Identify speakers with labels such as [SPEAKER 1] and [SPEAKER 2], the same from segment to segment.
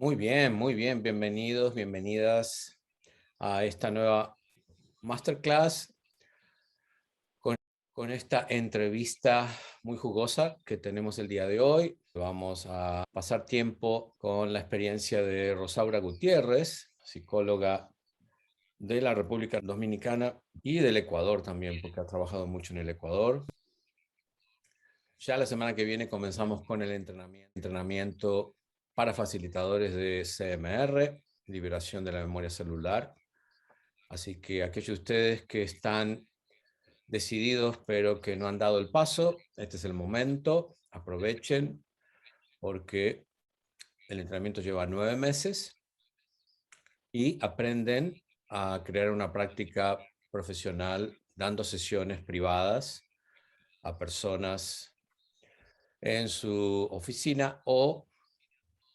[SPEAKER 1] Muy bien. Bienvenidos, bienvenidas a esta nueva masterclass con, con esta entrevista muy jugosa que tenemos el día de hoy. Vamos a pasar tiempo con la experiencia de Rosaura Gutiérrez, psicóloga de la República Dominicana y del Ecuador también, porque ha trabajado mucho en el Ecuador. Ya la semana que viene comenzamos con el entrenamiento para facilitadores de CMR, liberación de la memoria celular. Así que aquellos de ustedes que están decididos pero que no han dado el paso, este es el momento, aprovechen porque el entrenamiento lleva 9 meses y aprenden a crear una práctica profesional dando sesiones privadas a personas en su oficina o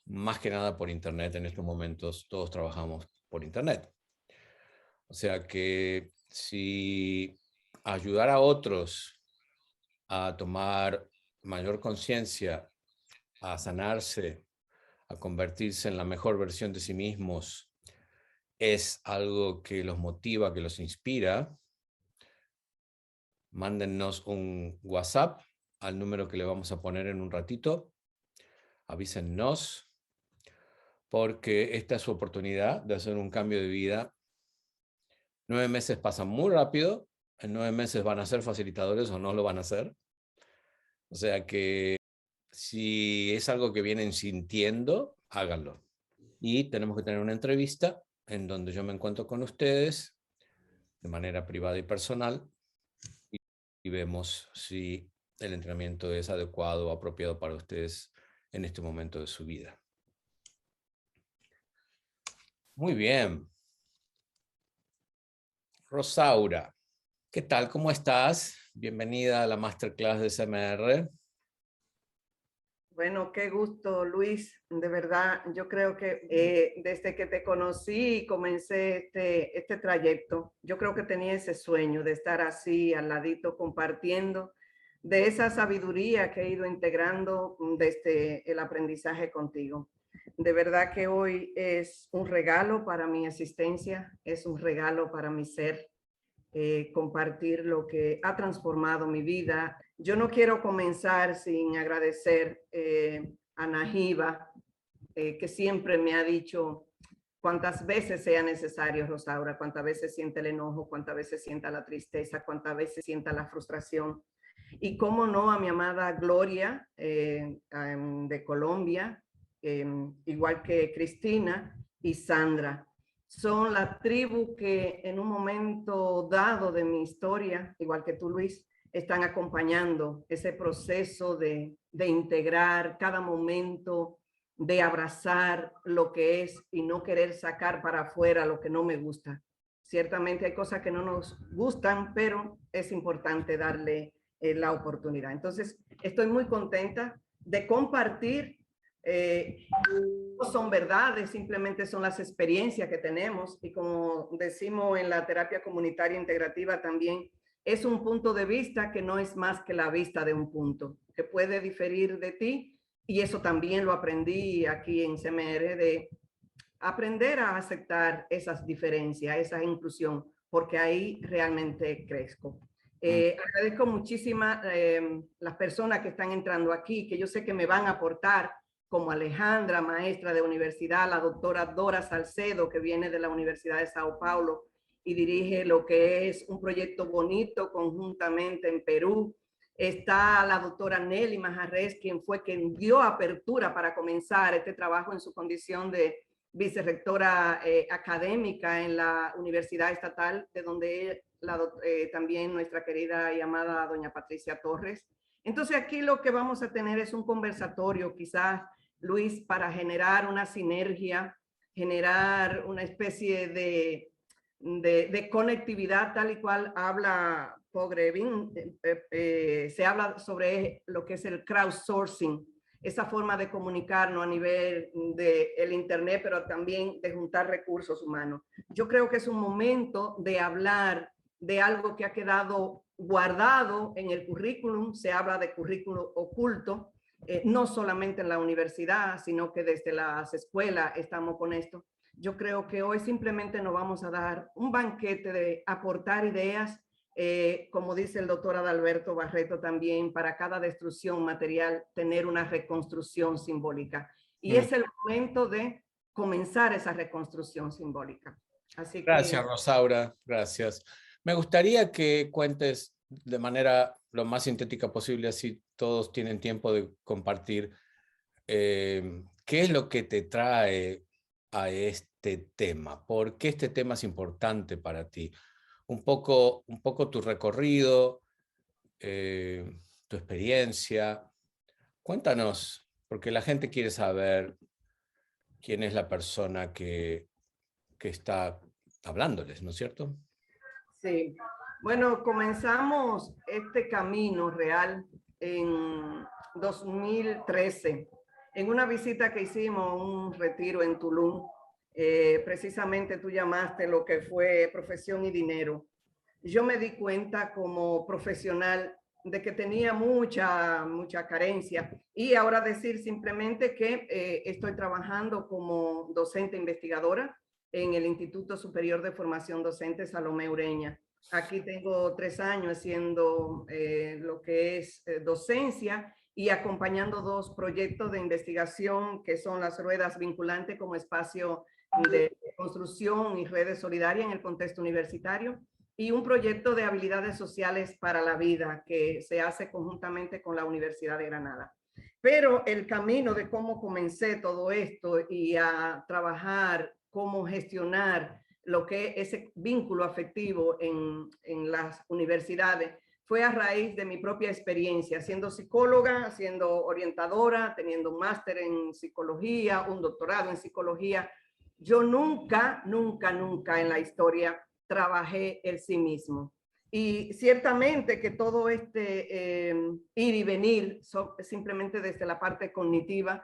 [SPEAKER 1] más que nada por internet. En estos momentos todos trabajamos por internet. O sea que si ayudar a otros a tomar mayor conciencia, a sanarse, a convertirse en la mejor versión de sí mismos, es algo que los motiva, que los inspira, mándennos un WhatsApp al número que le vamos a poner en un ratito. Avísennos, porque esta es su oportunidad de hacer un cambio de vida. 9 meses pasan muy rápido. En 9 meses van a ser facilitadores o no lo van a hacer. O sea que si es algo que vienen sintiendo, háganlo. Y tenemos que tener una entrevista en donde yo me encuentro con ustedes de manera privada y personal y vemos si el entrenamiento es adecuado o apropiado para ustedes en este momento de su vida. Muy bien. Rosaura, ¿qué tal? ¿Cómo estás? Bienvenida a la Masterclass de CMR.
[SPEAKER 2] Bueno, qué gusto, Luis. De verdad, yo creo que desde que te conocí y comencé este trayecto, yo creo que tenía ese sueño de estar así al ladito compartiendo de esa sabiduría que he ido integrando desde el aprendizaje contigo. De verdad que hoy es un regalo para mi existencia, es un regalo para mi ser. Compartir lo que ha transformado mi vida. Yo no quiero comenzar sin agradecer a Najiba, que siempre me ha dicho cuántas veces sea necesario, Rosaura, cuántas veces siente el enojo, cuántas veces sienta la tristeza, cuántas veces sienta la frustración. Y cómo no a mi amada Gloria de Colombia, igual que Cristina y Sandra. Son la tribu que en un momento dado de mi historia, igual que tú, Luis, están acompañando ese proceso de integrar cada momento, de abrazar lo que es y no querer sacar para afuera lo que no me gusta. Ciertamente hay cosas que no nos gustan, pero es importante darle la oportunidad. Entonces, estoy muy contenta de compartir. No son verdades, simplemente son las experiencias que tenemos y como decimos en la terapia comunitaria integrativa también, es un punto de vista que no es más que la vista de un punto, que puede diferir de ti y eso también lo aprendí aquí en CMR, de aprender a aceptar esas diferencias, esa inclusión, porque ahí realmente crezco. Agradezco muchísimas las personas que están entrando aquí, que yo sé que me van a aportar, como Alejandra, maestra de universidad, la doctora Dora Salcedo, que viene de la Universidad de Sao Paulo y dirige lo que es un proyecto bonito conjuntamente en Perú. Está la doctora Nelly Majarres, quien fue quien dio apertura para comenzar este trabajo en su condición de vicerrectora académica en la Universidad Estatal, de donde también nuestra querida y amada doña Patricia Torres. Entonces aquí lo que vamos a tener es un conversatorio, quizás, Luis, para generar una sinergia, generar una especie de conectividad tal y cual habla Pogrevin. Se habla sobre lo que es el crowdsourcing, esa forma de comunicarnos a nivel del internet, pero también de juntar recursos humanos. Yo creo que es un momento de hablar de algo que ha quedado guardado en el currículum. Se habla de currículum oculto no solamente en la universidad, sino que desde las escuelas estamos con esto. Yo creo que hoy simplemente nos vamos a dar un banquete de aportar ideas, como dice el doctor Adalberto Barreto también, para cada destrucción material tener una reconstrucción simbólica. Y es el momento de comenzar esa reconstrucción simbólica. Así
[SPEAKER 1] Gracias,
[SPEAKER 2] que...
[SPEAKER 1] Rosaura, gracias. Me gustaría que cuentes de manera lo más sintética posible, así todos tienen tiempo de compartir qué es lo que te trae a este tema, por qué este tema es importante para ti. Un poco tu recorrido, tu experiencia. Cuéntanos, porque la gente quiere saber quién es la persona que está hablándoles, ¿no es cierto?
[SPEAKER 2] Sí, bueno, comenzamos este camino real en 2013, en una visita que hicimos, un retiro en Tulum. Precisamente tú llamaste lo que fue profesión y dinero. Yo me di cuenta como profesional de que tenía mucha carencia, y ahora decir simplemente que estoy trabajando como docente investigadora en el Instituto Superior de Formación Docente Salomé Ureña. Aquí tengo 3 años haciendo lo que es docencia y acompañando 2 proyectos de investigación que son las ruedas vinculantes como espacio de construcción y redes solidarias en el contexto universitario, y un proyecto de habilidades sociales para la vida que se hace conjuntamente con la Universidad de Granada. Pero el camino de cómo comencé todo esto y a trabajar, cómo gestionar lo que es ese vínculo afectivo en las universidades, fue a raíz de mi propia experiencia, siendo psicóloga, siendo orientadora, teniendo un máster en psicología, un doctorado en psicología. Yo nunca en la historia trabajé el sí mismo. Y ciertamente que todo este ir y venir simplemente desde la parte cognitiva,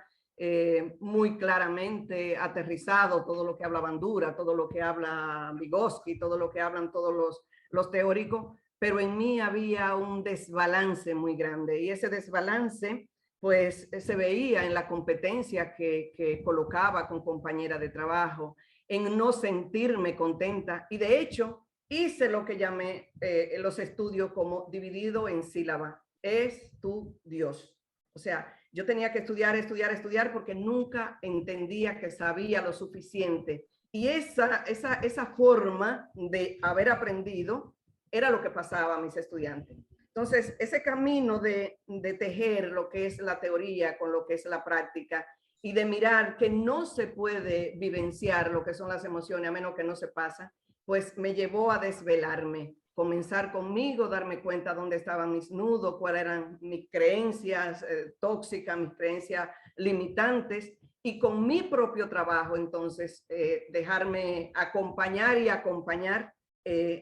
[SPEAKER 2] muy claramente aterrizado, todo lo que habla Bandura, todo lo que habla Vygotsky, todo lo que hablan todos los teóricos, pero en mí había un desbalance muy grande, y ese desbalance pues se veía en la competencia que colocaba con compañera de trabajo, en no sentirme contenta, y de hecho hice lo que llamé en los estudios como dividido en sílaba, es tu Dios. O sea, yo tenía que estudiar porque nunca entendía que sabía lo suficiente. Y esa forma de haber aprendido era lo que pasaba a mis estudiantes. Entonces, ese camino de tejer lo que es la teoría con lo que es la práctica, y de mirar que no se puede vivenciar lo que son las emociones a menos que no se pasa, pues me llevó a desvelarme, comenzar conmigo, darme cuenta dónde estaban mis nudos, cuáles eran mis creencias tóxicas, mis creencias limitantes, y con mi propio trabajo entonces dejarme acompañar y acompañar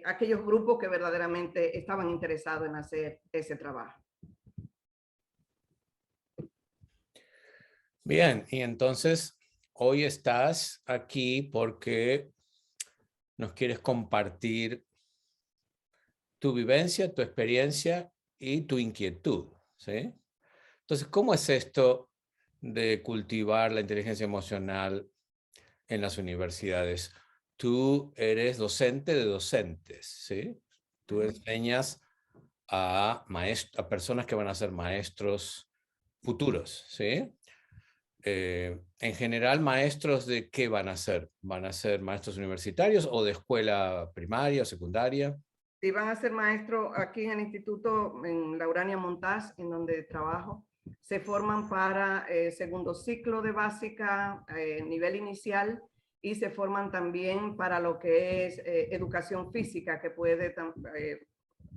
[SPEAKER 2] aquellos grupos que verdaderamente estaban interesados en hacer ese trabajo.
[SPEAKER 1] Bien, y entonces hoy estás aquí porque nos quieres compartir tu vivencia, tu experiencia y tu inquietud, ¿sí? Entonces, ¿cómo es esto de cultivar la inteligencia emocional en las universidades? Tú eres docente de docentes, ¿sí? Tú enseñas a personas que van a ser maestros futuros, ¿sí? En general, ¿maestros de qué van a ser? ¿Van a ser maestros universitarios o de escuela primaria o secundaria?
[SPEAKER 2] Si van a ser maestros aquí en el instituto, en la Urania Montaz, en donde trabajo, se forman para segundo ciclo de básica, nivel inicial, y se forman también para lo que es educación física, que puede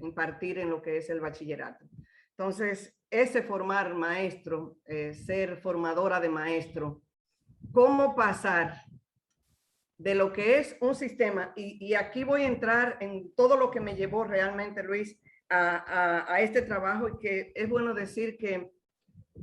[SPEAKER 2] impartir en lo que es el bachillerato. Entonces, ese formar maestro, ser formadora de maestro, ¿cómo pasar de lo que es un sistema? Y aquí voy a entrar en todo lo que me llevó realmente, Luis, a este trabajo, y que es bueno decir que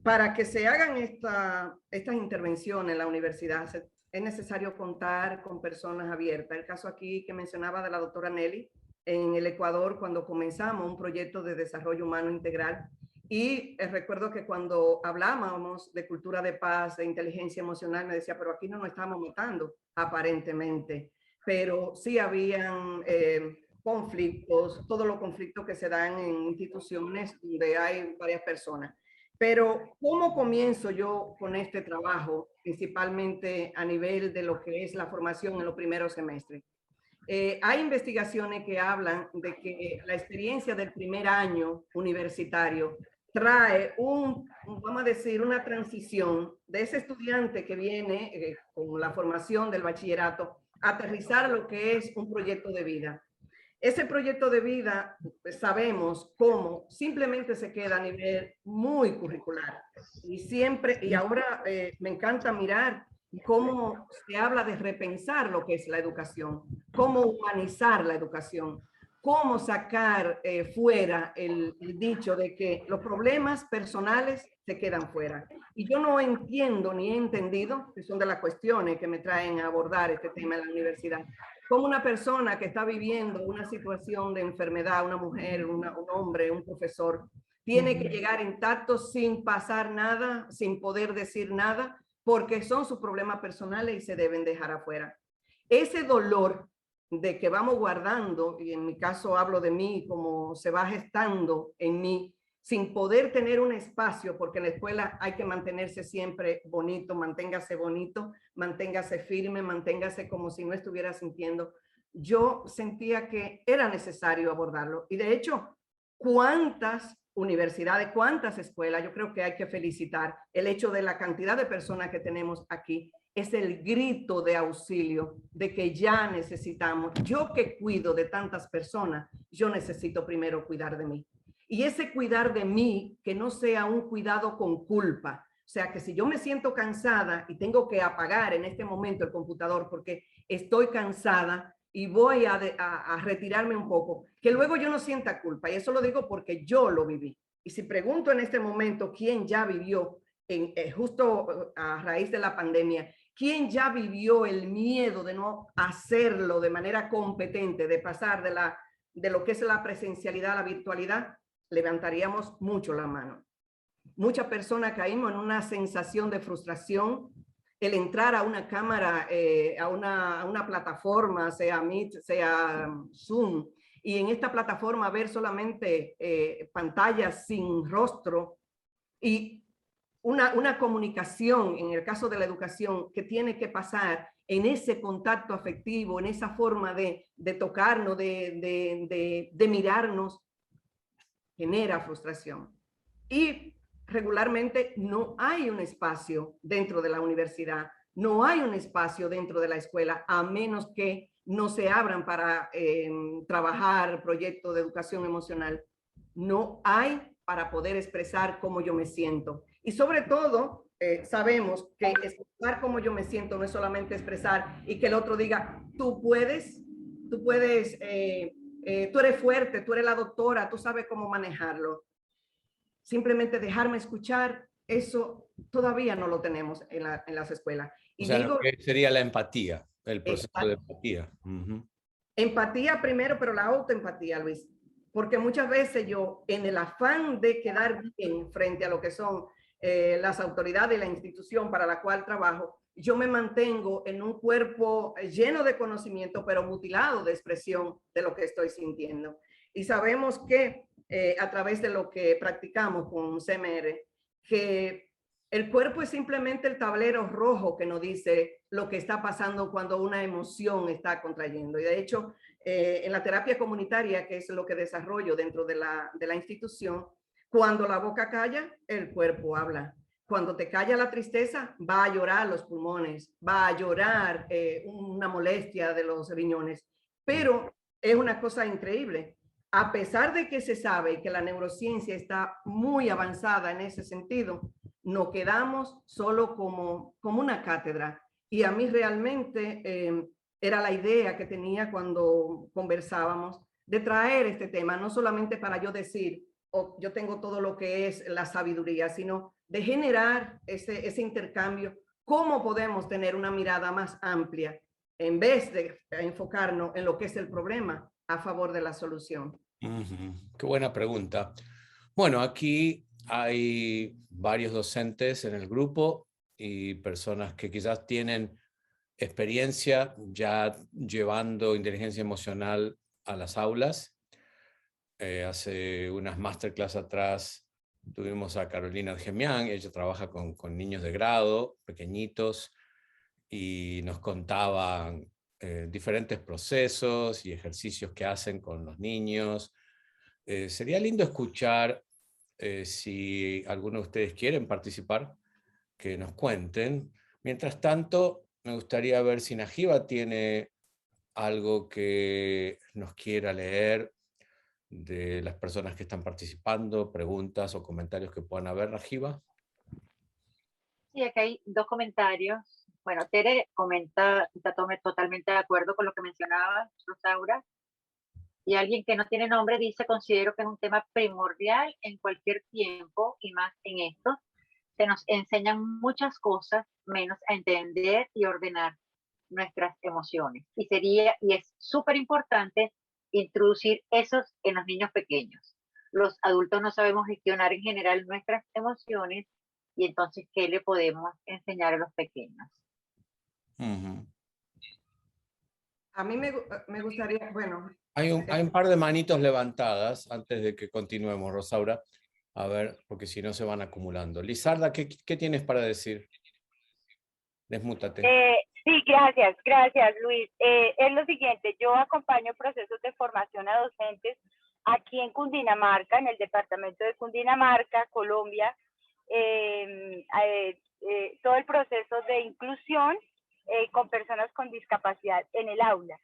[SPEAKER 2] para que se hagan estas intervenciones en la universidad es necesario contar con personas abiertas. El caso aquí que mencionaba de la doctora Nelly, en el Ecuador, cuando comenzamos un proyecto de desarrollo humano integral, Y recuerdo que cuando hablábamos de cultura de paz, de inteligencia emocional, me decía, pero aquí no nos estamos matando, aparentemente. Pero sí habían conflictos, todos los conflictos que se dan en instituciones donde hay varias personas. Pero ¿cómo comienzo yo con este trabajo, principalmente a nivel de lo que es la formación en los primeros semestres? Hay investigaciones que hablan de que la experiencia del primer año universitario trae vamos a decir, una transición de ese estudiante que viene con la formación del bachillerato a aterrizar lo que es un proyecto de vida. Ese proyecto de vida, pues, sabemos cómo simplemente se queda a nivel muy curricular. Y siempre, y ahora me encanta mirar cómo se habla de repensar lo que es la educación, cómo humanizar la educación, cómo sacar fuera el dicho de que los problemas personales se quedan fuera. Y yo no entiendo ni he entendido, que son de las cuestiones que me traen a abordar este tema en la universidad, como una persona que está viviendo una situación de enfermedad, una mujer, un hombre, un profesor, tiene que llegar intacto sin pasar nada, sin poder decir nada, porque son sus problemas personales y se deben dejar afuera. Ese dolor de que vamos guardando, y en mi caso hablo de mí, como se va gestando en mí, sin poder tener un espacio, porque en la escuela hay que mantenerse siempre bonito, manténgase firme, manténgase como si no estuviera sintiendo. Yo sentía que era necesario abordarlo. Y de hecho, ¿cuántas universidades, cuántas escuelas? Yo creo que hay que felicitar el hecho de la cantidad de personas que tenemos aquí. Es el grito de auxilio de que ya necesitamos. Yo que cuido de tantas personas, yo necesito primero cuidar de mí. Y ese cuidar de mí, que no sea un cuidado con culpa. O sea, que si yo me siento cansada y tengo que apagar en este momento el computador porque estoy cansada y voy a retirarme un poco, que luego yo no sienta culpa. Y eso lo digo porque yo lo viví. Y si pregunto en este momento quién ya vivió, justo a raíz de la pandemia, quién ya vivió el miedo de no hacerlo de manera competente, de pasar de lo que es la presencialidad a la virtualidad, levantaríamos mucho la mano. Muchas personas caímos en una sensación de frustración, el entrar a una cámara, a una plataforma, sea Meet, sea Zoom, y en esta plataforma ver solamente pantallas sin rostro y una comunicación, en el caso de la educación, que tiene que pasar en ese contacto afectivo, en esa forma de tocarnos, de mirarnos, genera frustración. Y regularmente no hay un espacio dentro de la universidad, no hay un espacio dentro de la escuela, a menos que no se abran para trabajar proyectos de educación emocional. No hay para poder expresar cómo yo me siento. Y sobre todo, sabemos que expresar cómo yo me siento no es solamente expresar y que el otro diga, tú puedes, tú eres fuerte, tú eres la doctora, tú sabes cómo manejarlo. Simplemente dejarme escuchar, eso todavía no lo tenemos en las escuelas.
[SPEAKER 1] Y o sea,
[SPEAKER 2] digo,
[SPEAKER 1] lo que sería la empatía, el proceso
[SPEAKER 2] exacto,
[SPEAKER 1] de empatía.
[SPEAKER 2] Empatía primero, pero la autoempatía, Luis. Porque muchas veces yo, en el afán de quedar bien frente a lo que son las autoridades y la institución para la cual trabajo, yo me mantengo en un cuerpo lleno de conocimiento, pero mutilado de expresión de lo que estoy sintiendo. Y sabemos que a través de lo que practicamos con CMR, que el cuerpo es simplemente el tablero rojo que nos dice lo que está pasando cuando una emoción está contrayendo. Y de hecho, en la terapia comunitaria, que es lo que desarrollo dentro de la institución, cuando la boca calla, el cuerpo habla. Cuando te calla la tristeza, va a llorar los pulmones, va a llorar una molestia de los riñones. Pero es una cosa increíble. A pesar de que se sabe que la neurociencia está muy avanzada en ese sentido, nos quedamos solo como una cátedra. Y a mí realmente era la idea que tenía cuando conversábamos de traer este tema, no solamente para yo decir, oh, yo tengo todo lo que es la sabiduría, sino de generar ese intercambio, cómo podemos tener una mirada más amplia en vez de enfocarnos en lo que es el problema a favor de la solución.
[SPEAKER 1] Qué buena pregunta. Bueno, aquí hay varios docentes en el grupo y personas que quizás tienen experiencia ya llevando inteligencia emocional a las aulas. Hace unas masterclass atrás tuvimos a Carolina Gemián, ella trabaja con niños de grado, pequeñitos, y nos contaban diferentes procesos y ejercicios que hacen con los niños. Sería lindo escuchar, si alguno de ustedes quieren participar, que nos cuenten. Mientras tanto, me gustaría ver si Najiba tiene algo que nos quiera leer de las personas que están participando, preguntas o comentarios que puedan haber, Najiba.
[SPEAKER 3] Sí, aquí hay dos comentarios. Bueno, Tere comenta, está totalmente de acuerdo con lo que mencionaba Rosaura. Y alguien que no tiene nombre dice, considero que es un tema primordial en cualquier tiempo y más en esto. Se nos enseñan muchas cosas menos a entender y ordenar nuestras emociones. Y es súper importante introducir esos en los niños pequeños. Los adultos no sabemos gestionar en general nuestras emociones y entonces, ¿qué le podemos enseñar a los pequeños?
[SPEAKER 2] A mí me gustaría, bueno.
[SPEAKER 1] Hay un par de manitos levantadas antes de que continuemos, Rosaura. A ver, porque si no se van acumulando. Lizarda, ¿qué tienes para decir? Desmútate.
[SPEAKER 4] Sí, gracias Luis. Es lo siguiente, yo acompaño procesos de formación a docentes aquí en Cundinamarca, en el departamento de Cundinamarca, Colombia, todo el proceso de inclusión con personas con discapacidad en el aula.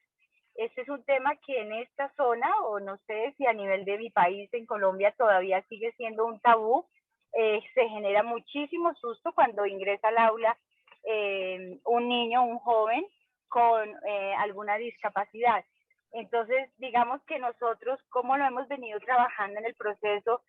[SPEAKER 4] Este es un tema que en esta zona, o no sé si a nivel de mi país, en Colombia, todavía sigue siendo un tabú. Se genera muchísimo susto cuando ingresa al aula un niño, un joven con alguna discapacidad. Entonces, digamos que nosotros, como lo hemos venido trabajando en el proceso,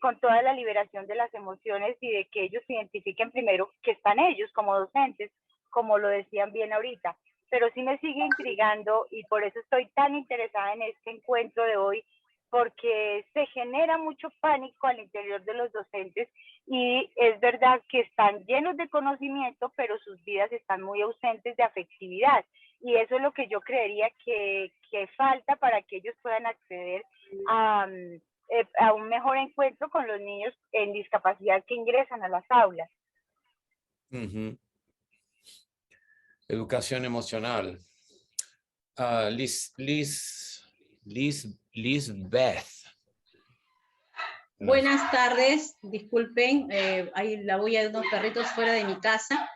[SPEAKER 4] con toda la liberación de las emociones y de que ellos identifiquen primero que están ellos como docentes, como lo decían bien ahorita, pero sí me sigue intrigando y por eso estoy tan interesada en este encuentro de hoy, porque se genera mucho pánico al interior de los docentes y es verdad que están llenos de conocimiento, pero sus vidas están muy ausentes de afectividad. Y eso es lo que yo creería que falta para que ellos puedan acceder a un mejor encuentro con los niños en discapacidad que ingresan a las aulas.
[SPEAKER 1] Educación emocional. Lisbeth.
[SPEAKER 5] Buenas tardes, disculpen, hay la bulla de unos perritos fuera de mi casa.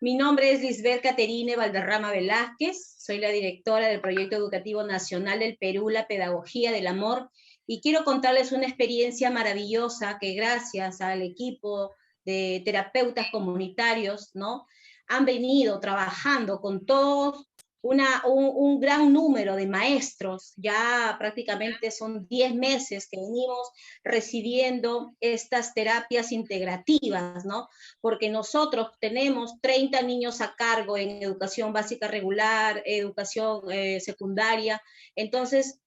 [SPEAKER 5] Mi nombre es Lisbeth Caterine Valderrama Velázquez, soy la directora del Proyecto Educativo Nacional del Perú, La Pedagogía del Amor, y quiero contarles una experiencia maravillosa que gracias al equipo de terapeutas comunitarios, ¿no?, han venido trabajando con todos un gran número de maestros, ya prácticamente son 10 meses que venimos recibiendo estas terapias integrativas, ¿no? Porque nosotros tenemos 30 niños a cargo en educación básica regular, educación secundaria, entonces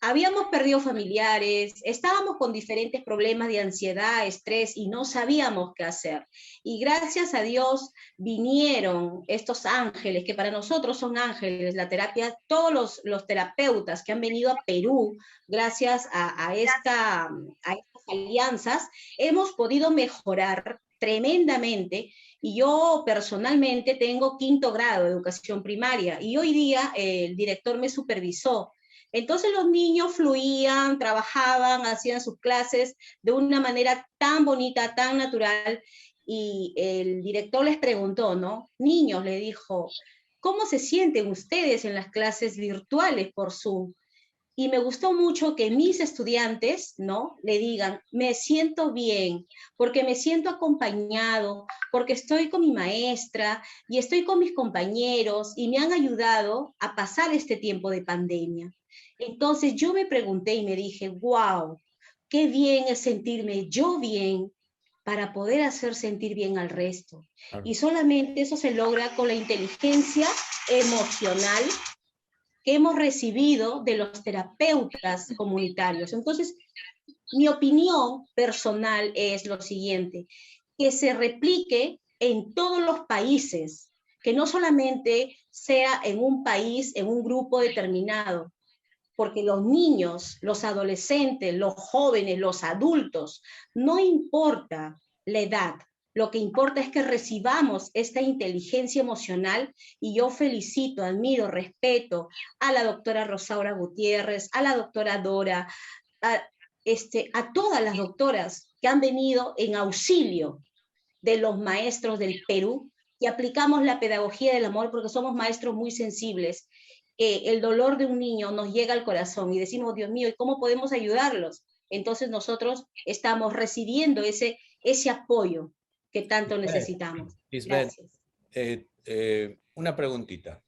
[SPEAKER 5] habíamos perdido familiares, estábamos con diferentes problemas de ansiedad, estrés y no sabíamos qué hacer. Y gracias a Dios vinieron estos ángeles, que para nosotros son ángeles, la terapia, todos los terapeutas que han venido a Perú, gracias a estas alianzas, hemos podido mejorar tremendamente. Y yo personalmente tengo 5º grado de educación primaria y hoy día el director me supervisó. Entonces los niños fluían, trabajaban, hacían sus clases de una manera tan bonita, tan natural, y el director les preguntó, ¿no? Niños, le dijo, ¿cómo se sienten ustedes en las clases virtuales por Zoom? Y me gustó mucho que mis estudiantes, ¿no?, le digan, me siento bien, porque me siento acompañado, porque estoy con mi maestra y estoy con mis compañeros y me han ayudado a pasar este tiempo de pandemia. Entonces yo me pregunté y me dije, wow, qué bien es sentirme yo bien para poder hacer sentir bien al resto. Claro. Y solamente eso se logra con la inteligencia emocional que hemos recibido de los terapeutas comunitarios. Entonces, Mi opinión personal es lo siguiente, que se replique en todos los países, que no solamente sea en un país, en un grupo determinado, porque los niños, los adolescentes, los jóvenes, los adultos, no importa la edad, lo que importa es que recibamos esta inteligencia emocional y yo felicito, admiro, respeto a la doctora Rosaura Gutiérrez, a la doctora Dora, a todas las doctoras que han venido en auxilio de los maestros del Perú y aplicamos la pedagogía del amor porque somos maestros muy sensibles. El dolor de un niño nos llega al corazón y decimos, Dios mío, ¿y cómo podemos ayudarlos? Entonces nosotros estamos recibiendo ese apoyo que tanto necesitamos.
[SPEAKER 1] Lisbeth,
[SPEAKER 5] Gracias.
[SPEAKER 1] una preguntita.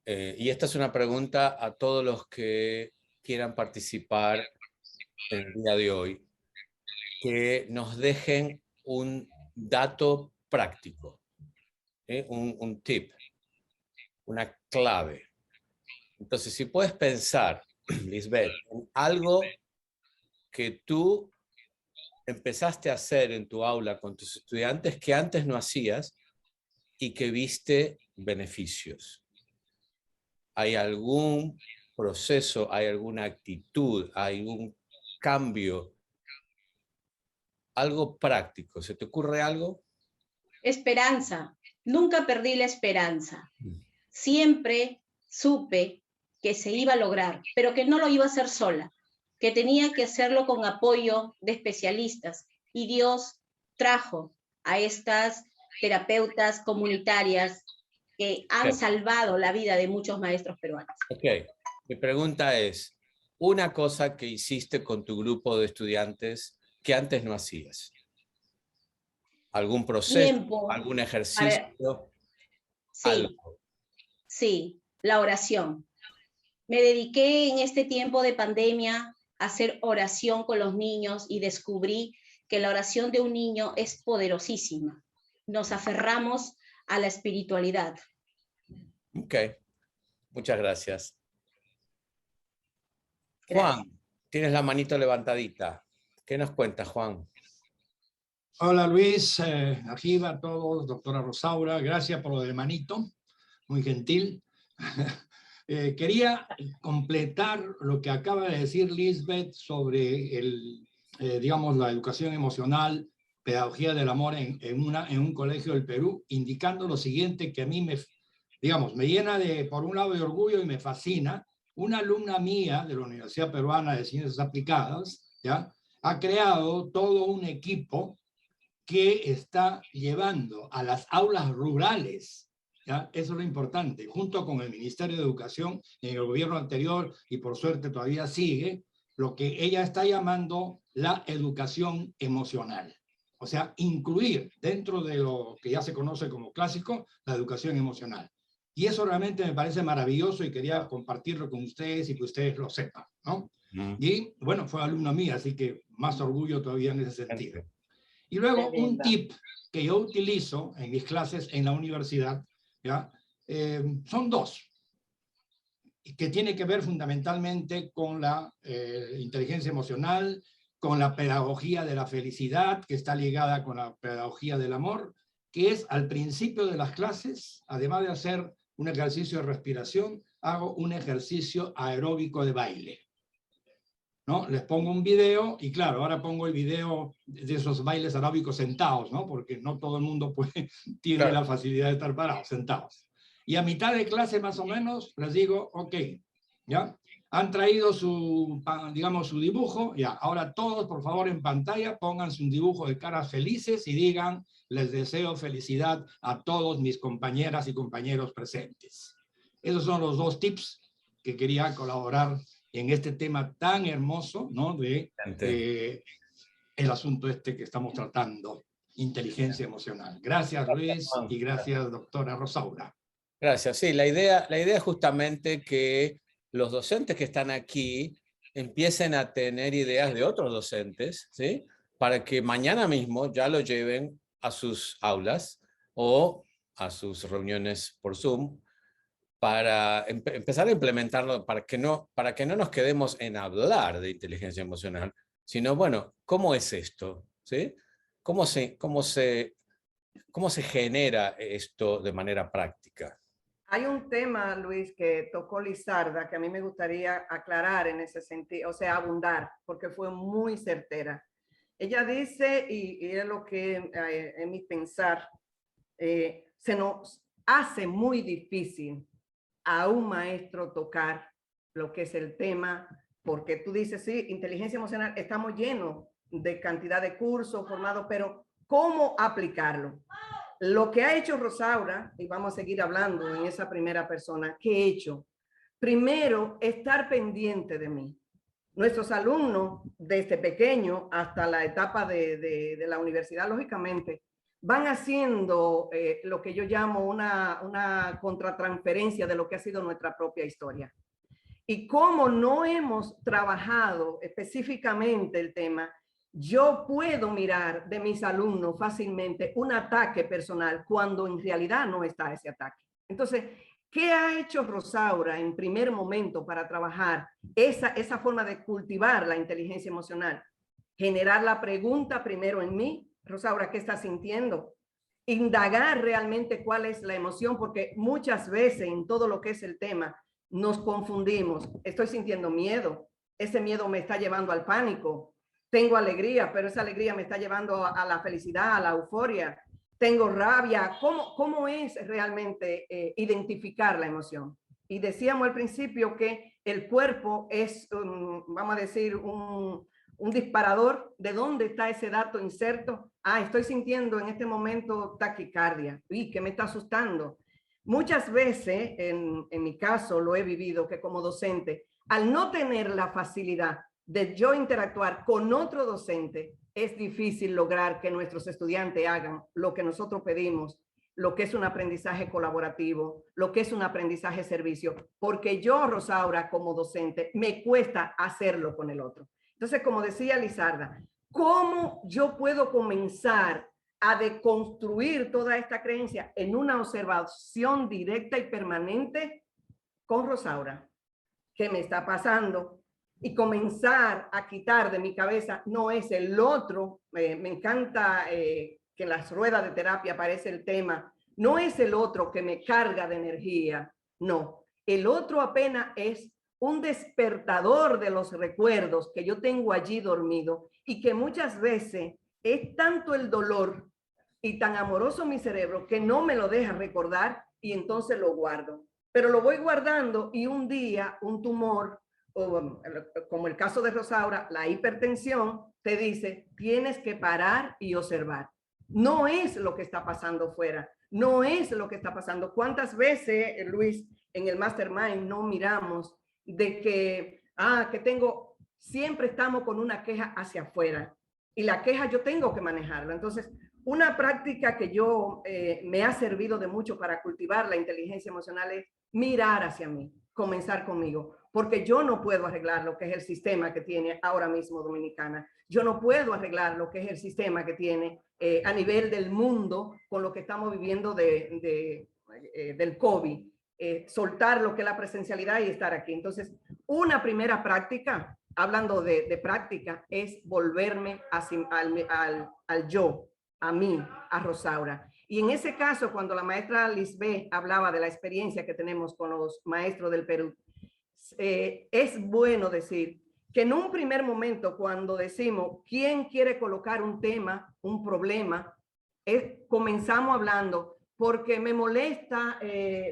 [SPEAKER 1] Y esta es una pregunta a todos los que quieran participar en el día de hoy, que nos dejen un dato práctico, un tip, una clave. Entonces, si puedes pensar, Lisbeth, en algo que tú empezaste a hacer en tu aula con tus estudiantes que antes no hacías y que viste beneficios. ¿Hay algún proceso, hay alguna actitud, hay un cambio, algo práctico? ¿Se te ocurre algo?
[SPEAKER 5] Esperanza. Nunca perdí la esperanza. Siempre supe que se iba a lograr, pero que no lo iba a hacer sola, que tenía que hacerlo con apoyo de especialistas. Y Dios trajo a estas terapeutas comunitarias que han salvado la vida de muchos maestros peruanos.
[SPEAKER 1] Ok, mi pregunta es, una cosa que hiciste con tu grupo de estudiantes que antes no hacías. ¿Algún proceso,
[SPEAKER 5] Tiempo
[SPEAKER 1] algún ejercicio?
[SPEAKER 5] Sí,
[SPEAKER 1] algo.
[SPEAKER 5] sí, la oración. Me dediqué en este tiempo de pandemia a hacer oración con los niños y descubrí que la oración de un niño es poderosísima. Nos aferramos a la espiritualidad.
[SPEAKER 1] Ok, muchas gracias.
[SPEAKER 5] Gracias.
[SPEAKER 1] Juan, tienes la manito levantadita. ¿Qué nos cuentas, Juan?
[SPEAKER 6] Hola Luis, aquí va a todos, doctora Rosaura, gracias por lo del manito, muy gentil. Quería completar lo que acaba de decir Lisbeth sobre digamos, la educación emocional, pedagogía del amor en un colegio del Perú, indicando lo siguiente que a mí me llena por un lado de orgullo y me fascina. Una alumna mía de la Universidad Peruana de Ciencias Aplicadas, ¿ya?, ha creado todo un equipo que está llevando a las aulas rurales, ¿ya? Eso es lo importante, junto con el Ministerio de Educación en el gobierno anterior, y por suerte todavía sigue, lo que ella está llamando la educación emocional. O sea, incluir dentro de lo que ya se conoce como clásico, la educación emocional. Y eso realmente me parece maravilloso y quería compartirlo con ustedes y que ustedes lo sepan, ¿no? Y bueno, fue alumna mía, así que más orgullo todavía en ese sentido. Y luego un tip que yo utilizo en mis clases en la universidad, ¿ya? Son dos, que tiene que ver fundamentalmente con la inteligencia emocional, con la pedagogía de la felicidad, que está ligada con la pedagogía del amor, que es al principio de las clases, además de hacer un ejercicio de respiración, hago un ejercicio aeróbico de baile, ¿no? Les pongo un video y claro, ahora pongo el video de esos bailes aeróbicos sentados, ¿no? Porque no todo el mundo tiene la facilidad de estar parados, sentados. Y a mitad de clase más o menos les digo, ok, ¿ya? Han traído digamos, su dibujo, ya. Ahora todos, por favor, en pantalla pónganse un dibujo de caras felices y digan, les deseo felicidad a todos mis compañeras y compañeros presentes. Esos son los dos tips que quería colaborar en este tema tan hermoso, ¿no? De el asunto que estamos tratando, inteligencia emocional. Gracias, Luis, y gracias, doctora Rosaura.
[SPEAKER 1] Gracias. Sí, la idea es justamente que los docentes que están aquí empiecen a tener ideas de otros docentes, ¿sí? Para que mañana mismo ya lo lleven a sus aulas o a sus reuniones por Zoom para empezar a implementarlo, para que no nos quedemos en hablar de inteligencia emocional, sino, bueno, ¿cómo es esto? ¿Sí? ¿Cómo se genera esto de manera práctica?
[SPEAKER 2] Hay un tema, Luis, que tocó Lizarda, que a mí me gustaría aclarar en ese sentido, o sea, abundar, porque fue muy certera. Ella dice, y es lo que en mi pensar, se nos hace muy difícil a un maestro tocar lo que es el tema, porque tú dices, sí, inteligencia emocional, estamos llenos de cantidad de cursos formados, pero ¿cómo aplicarlo? Lo que ha hecho Rosaura, y vamos a seguir hablando en esa primera persona, ¿qué he hecho? Primero, estar pendiente de mí. Nuestros alumnos, desde pequeño hasta la etapa de la universidad, lógicamente, van haciendo lo que yo llamo una contratransferencia de lo que ha sido nuestra propia historia. Y como no hemos trabajado específicamente el tema, yo puedo mirar de mis alumnos fácilmente un ataque personal cuando en realidad no está ese ataque. Entonces, ¿qué ha hecho Rosaura en primer momento para trabajar esa forma de cultivar la inteligencia emocional? Generar la pregunta primero en mí, Rosaura, ¿qué estás sintiendo? Indagar realmente cuál es la emoción, porque muchas veces en todo lo que es el tema nos confundimos. Estoy sintiendo miedo, ese miedo me está llevando al pánico. Tengo alegría, pero esa alegría me está llevando a la felicidad, a la euforia. Tengo rabia. ¿Cómo es realmente identificar la emoción? Y decíamos al principio que el cuerpo es, vamos a decir, un disparador de dónde está ese dato inserto. Ah, estoy sintiendo en este momento taquicardia. Uy, ¿qué me está asustando? Muchas veces, en mi caso, lo he vivido, que como docente, al no tener la facilidad de yo interactuar con otro docente, es difícil lograr que nuestros estudiantes hagan lo que nosotros pedimos, lo que es un aprendizaje colaborativo, lo que es un aprendizaje servicio, porque yo, Rosaura, como docente, me cuesta hacerlo con el otro. Entonces, como decía Lizarda, ¿cómo yo puedo comenzar a deconstruir toda esta creencia en una observación directa y permanente con Rosaura? ¿Qué me está pasando? Y comenzar a quitar de mi cabeza, no es el otro, me encanta que en las ruedas de terapia aparece el tema, no es el otro que me carga de energía, no, el otro apenas es un despertador de los recuerdos que yo tengo allí dormido y que muchas veces es tanto el dolor y tan amoroso mi cerebro que no me lo deja recordar y entonces lo guardo. Pero lo voy guardando y un día un tumor, o como el caso de Rosaura, la hipertensión, te dice, tienes que parar y observar. No es lo que está pasando fuera, no es lo que está pasando. ¿Cuántas veces, Luis, en el Mastermind no miramos de que, siempre estamos con una queja hacia afuera y la queja yo tengo que manejarla? Entonces, una práctica que yo me ha servido de mucho para cultivar la inteligencia emocional es mirar hacia mí, comenzar conmigo, porque yo no puedo arreglar lo que es el sistema que tiene ahora mismo Dominicana. Yo no puedo arreglar lo que es el sistema que tiene a nivel del mundo con lo que estamos viviendo del COVID. Soltar lo que es la presencialidad y estar aquí. Entonces, una primera práctica, hablando de práctica, es volverme al yo, a mí, a Rosaura. Y en ese caso, cuando la maestra Lisbeth hablaba de la experiencia que tenemos con los maestros del Perú, es bueno decir que en un primer momento, cuando decimos quién quiere colocar un tema, un problema, comenzamos hablando porque me molesta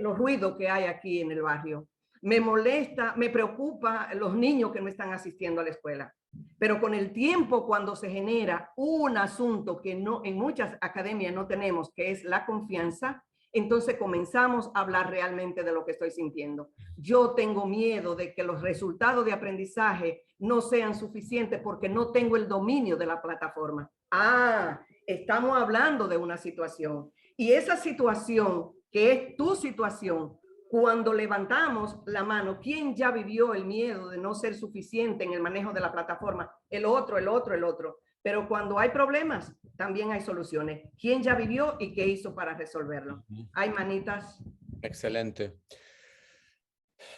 [SPEAKER 2] los ruidos que hay aquí en el barrio. Me molesta, me preocupa los niños que no están asistiendo a la escuela. Pero con el tiempo, cuando se genera un asunto que no, en muchas academias no tenemos, que es la confianza, entonces comenzamos a hablar realmente de lo que estoy sintiendo. Yo tengo miedo de que los resultados de aprendizaje no sean suficientes porque no tengo el dominio de la plataforma. Ah, estamos hablando de una situación. Y esa situación, que es tu situación, cuando levantamos la mano, ¿quién ya vivió el miedo de no ser suficiente en el manejo de la plataforma? El otro. Pero cuando hay problemas, también hay soluciones. ¿Quién ya vivió y qué hizo para resolverlo? Hay manitas.
[SPEAKER 1] Excelente.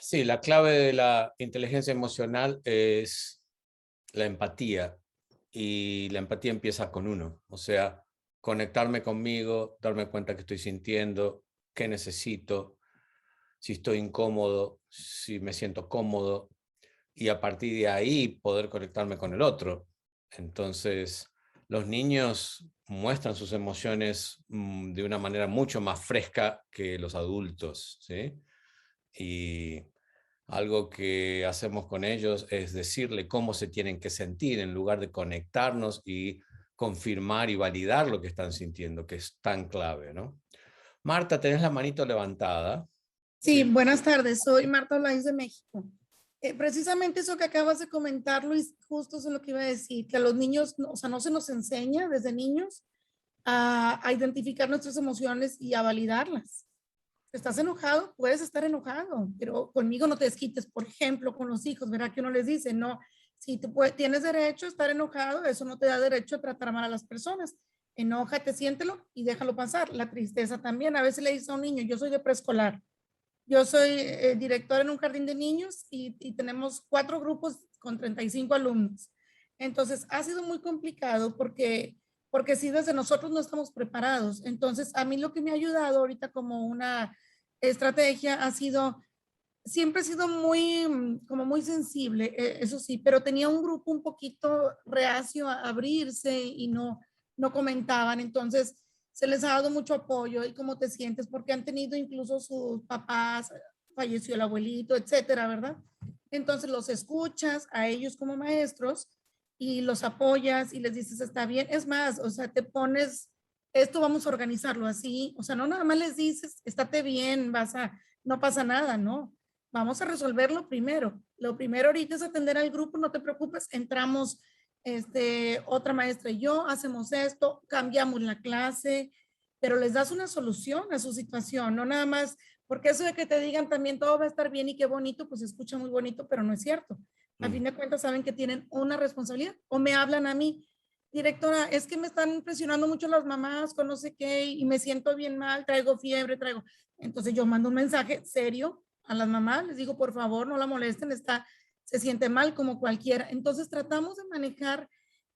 [SPEAKER 1] Sí, la clave de la inteligencia emocional es la empatía. Y la empatía empieza con uno. O sea, conectarme conmigo, darme cuenta que estoy sintiendo, qué necesito, si estoy incómodo, si me siento cómodo, y a partir de ahí poder conectarme con el otro. Entonces, los niños muestran sus emociones de una manera mucho más fresca que los adultos, ¿sí? Y algo que hacemos con ellos es decirle cómo se tienen que sentir en lugar de conectarnos y confirmar y validar lo que están sintiendo, que es tan clave, ¿no? Marta, tenés la manito levantada.
[SPEAKER 7] Sí, buenas tardes. Soy Marta Olaís de México. Precisamente eso que acabas de comentar, Luis, justo eso es lo que iba a decir, que a los niños, o sea, no se nos enseña desde niños a identificar nuestras emociones y a validarlas. ¿Estás enojado? Puedes estar enojado, pero conmigo no te desquites. Por ejemplo, con los hijos, ¿verdad? Que uno les dice, no, si tú tienes derecho a estar enojado, eso no te da derecho a tratar mal a las personas. Enójate, siéntelo y déjalo pasar. La tristeza también. A veces le dice a un niño, yo soy de preescolar. Yo soy directora en un jardín de niños y tenemos 4 grupos con 35 alumnos. Entonces, ha sido muy complicado porque si desde nosotros no estamos preparados. Entonces, a mí lo que me ha ayudado ahorita como una estrategia ha sido, siempre he sido muy, como muy sensible, eso sí, pero tenía un grupo un poquito reacio a abrirse y no comentaban. Entonces, se les ha dado mucho apoyo y cómo te sientes, porque han tenido incluso sus papás, falleció el abuelito, etcétera, ¿verdad? Entonces los escuchas a ellos como maestros y los apoyas y les dices, está bien. Es más, o sea, te pones, esto vamos a organizarlo así, o sea, no nada más les dices, estate bien, no pasa nada, no. Vamos a resolverlo primero. Lo primero ahorita es atender al grupo, no te preocupes, entramos otra maestra y yo, hacemos esto, cambiamos la clase, pero les das una solución a su situación, no nada más, porque eso de que te digan también todo va a estar bien y qué bonito, pues se escucha muy bonito, pero no es cierto. A fin de cuentas saben que tienen una responsabilidad o me hablan a mí, directora, es que me están presionando mucho las mamás con no sé qué y me siento bien mal, traigo fiebre, traigo. Entonces yo mando un mensaje serio a las mamás, les digo, por favor, no la molesten, se siente mal como cualquiera. Entonces tratamos de manejar